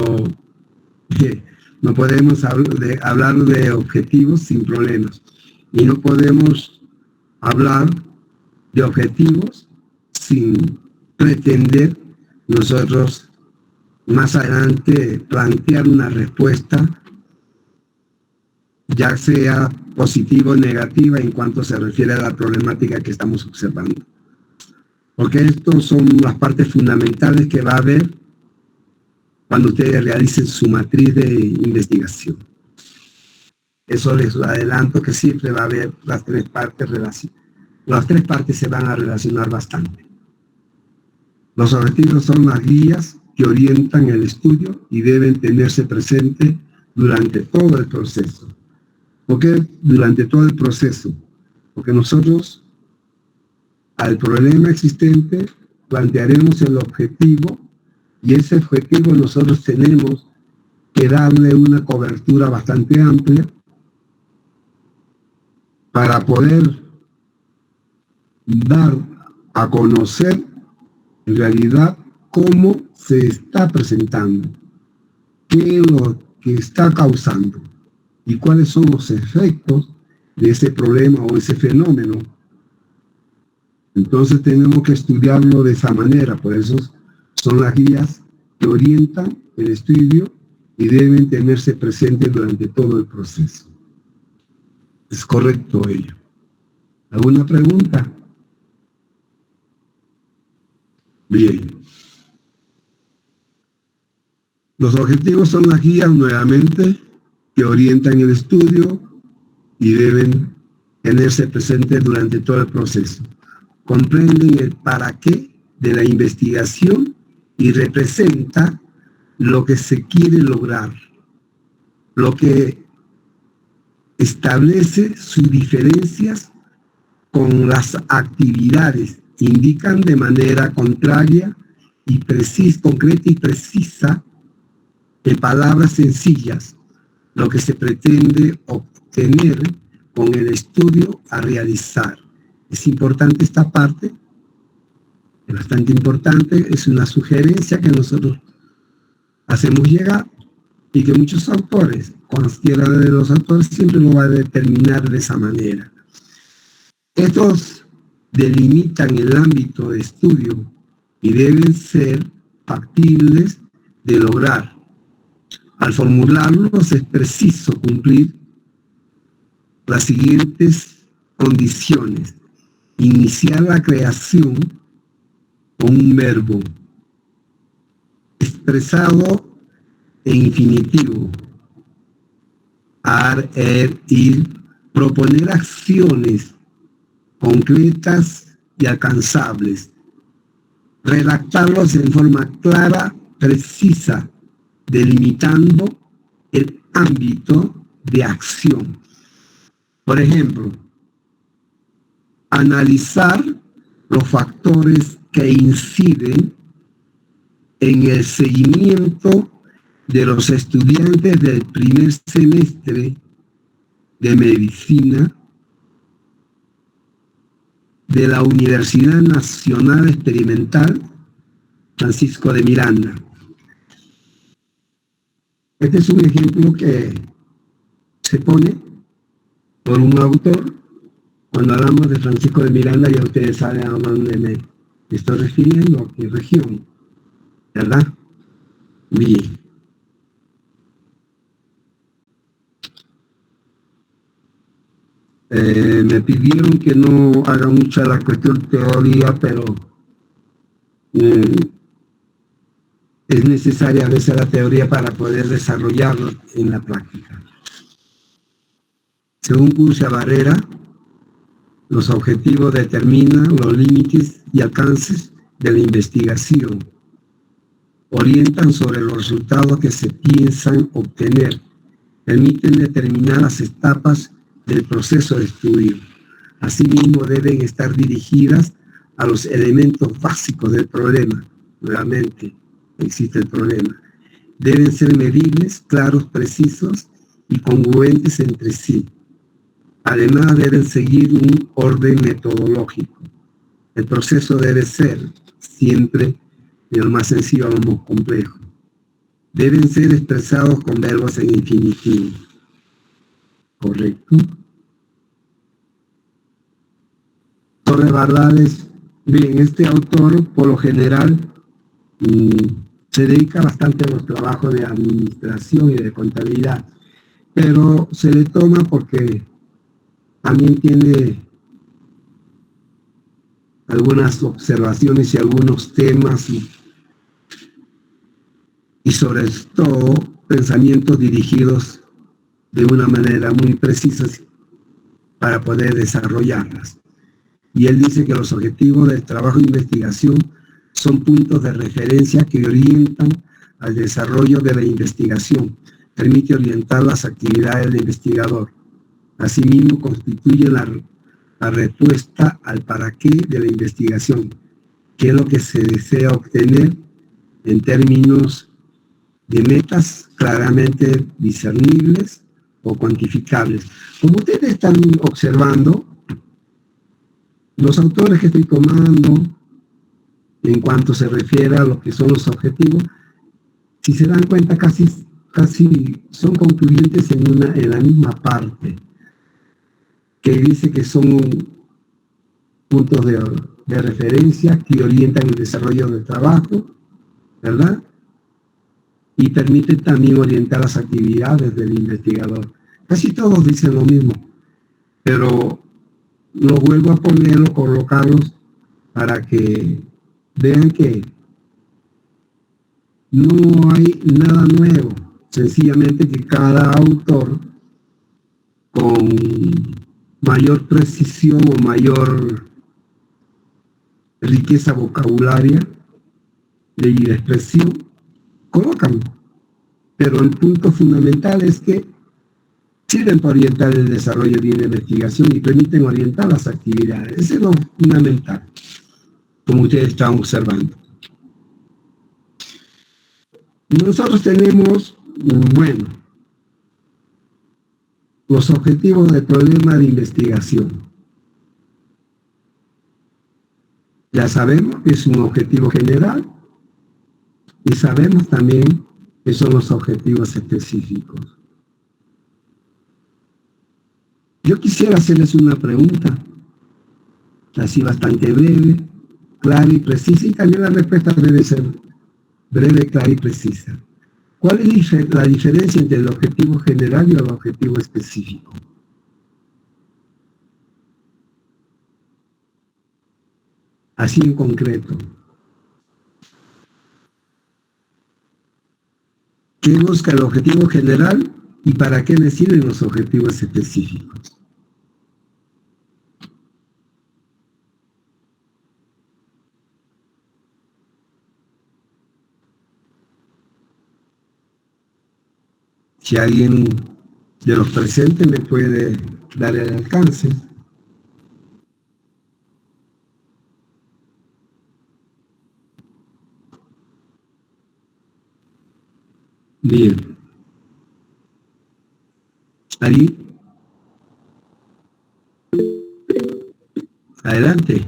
Speaker 7: no podemos hablar de objetivos sin problemas, y no podemos hablar de objetivos sin pretender nosotros más adelante plantear una respuesta, ya sea positiva o negativa, en cuanto se refiere a la problemática que estamos observando. Porque estas son las partes fundamentales que va a haber cuando ustedes realicen su matriz de investigación. Eso les adelanto, que siempre va a haber las tres partes relacionadas. Las tres partes se van a relacionar bastante. Los objetivos son las guías que orientan el estudio y deben tenerse presentes durante todo el proceso. ¿Por qué durante todo el proceso? Porque nosotros al problema existente plantearemos el objetivo, y ese objetivo nosotros tenemos que darle una cobertura bastante amplia para poder dar a conocer en realidad cómo se está presentando, qué es lo que está causando y cuáles son los efectos de ese problema o ese fenómeno. Entonces tenemos que estudiarlo de esa manera. Por eso son las guías que orientan el estudio y deben tenerse presentes durante todo el proceso. ¿Es correcto ello? ¿Alguna pregunta? Bien. Los objetivos son las guías, nuevamente, que orientan el estudio y deben tenerse presentes durante todo el proceso. Comprenden el para qué de la investigación y representa lo que se quiere lograr, lo que establece sus diferencias con las actividades, indican de manera contraria y concreta y precisa, en palabras sencillas, lo que se pretende obtener con el estudio a realizar. Es importante esta parte, es bastante importante, es una sugerencia que nosotros hacemos llegar y que muchos autores, cualquiera de los autores, siempre lo va a determinar de esa manera. Estos delimitan el ámbito de estudio y deben ser factibles de lograr. Al formularlos es preciso cumplir las siguientes condiciones. Iniciar la creación con un verbo expresado en infinitivo. Ir, proponer acciones concretas y alcanzables. Redactarlos en forma clara, precisa, delimitando el ámbito de acción. Por ejemplo, analizar los factores que inciden en el seguimiento de los estudiantes del primer semestre de medicina de la Universidad Nacional Experimental Francisco de Miranda. Este es un ejemplo que se pone por un autor. Cuando hablamos de Francisco de Miranda, ya ustedes saben a dónde me estoy refiriendo, a qué región, ¿verdad? Bien. Me pidieron que no haga mucha la cuestión teoría, pero es necesaria a veces la teoría para poder desarrollarlo en la práctica. Según Curcia Barrera, los objetivos determinan los límites y alcances de la investigación, orientan sobre los resultados que se piensan obtener, permiten determinar las etapas del proceso de estudio. Asimismo, deben estar dirigidas a los elementos básicos del problema. Nuevamente, existe el problema. Deben ser medibles, claros, precisos y congruentes entre sí. Además, deben seguir un orden metodológico. El proceso debe ser siempre de lo más sencillo a lo más complejo. Deben ser expresados con verbos en infinitivo. ¿Correcto? Torres Bardales, bien, este autor por lo general se dedica bastante a los trabajos de administración y de contabilidad, pero se le toma porque también tiene algunas observaciones y algunos temas y sobre todo pensamientos dirigidos de una manera muy precisa para poder desarrollarlas. Y él dice que los objetivos del trabajo de investigación son puntos de referencia que orientan al desarrollo de la investigación, permite orientar las actividades del investigador. Asimismo, constituye la respuesta al para qué de la investigación, qué es lo que se desea obtener en términos de metas claramente discernibles o cuantificables. Como ustedes están observando, los autores que estoy tomando, en cuanto se refiere a lo que son los objetivos, si se dan cuenta, casi son concluyentes en la misma parte, que dice que son puntos de referencia que orientan el desarrollo del trabajo, ¿verdad? Y permiten también orientar las actividades del investigador. Casi todos dicen lo mismo, pero lo vuelvo a poner o colocarlos para que vean que no hay nada nuevo, sencillamente que cada autor con mayor precisión o mayor riqueza vocabularia y de expresión colocan, pero el punto fundamental es que sirven para orientar el desarrollo de una investigación y permiten orientar las actividades. Eso es lo fundamental, como ustedes están observando. Nosotros tenemos, bueno, los objetivos del problema de investigación. Ya sabemos que es un objetivo general y sabemos también que son los objetivos específicos. Yo quisiera hacerles una pregunta, así bastante breve, clara y precisa, y también la respuesta debe ser breve, clara y precisa. ¿Cuál es la diferencia entre el objetivo general y el objetivo específico? Así en concreto. ¿Qué busca el objetivo general y para qué le sirven los objetivos específicos? Si alguien de los presentes me puede dar el alcance. Bien. ¿Ahí? Adelante.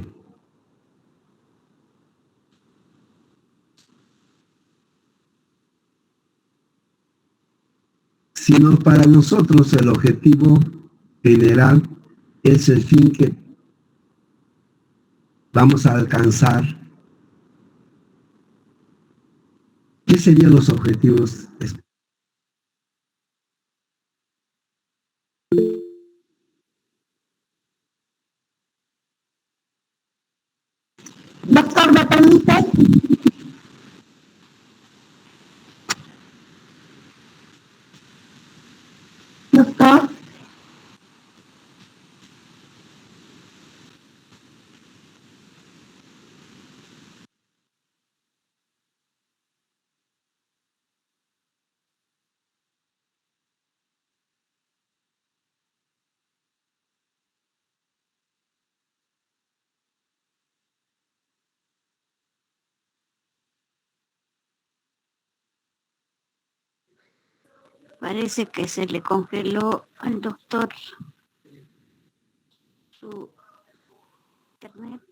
Speaker 7: Sino para nosotros el objetivo general es el fin que vamos a alcanzar. ¿Qué serían los objetivos?
Speaker 10: Doctor, ¿me permite? Doctor.
Speaker 3: Parece que se le congeló al doctor su internet.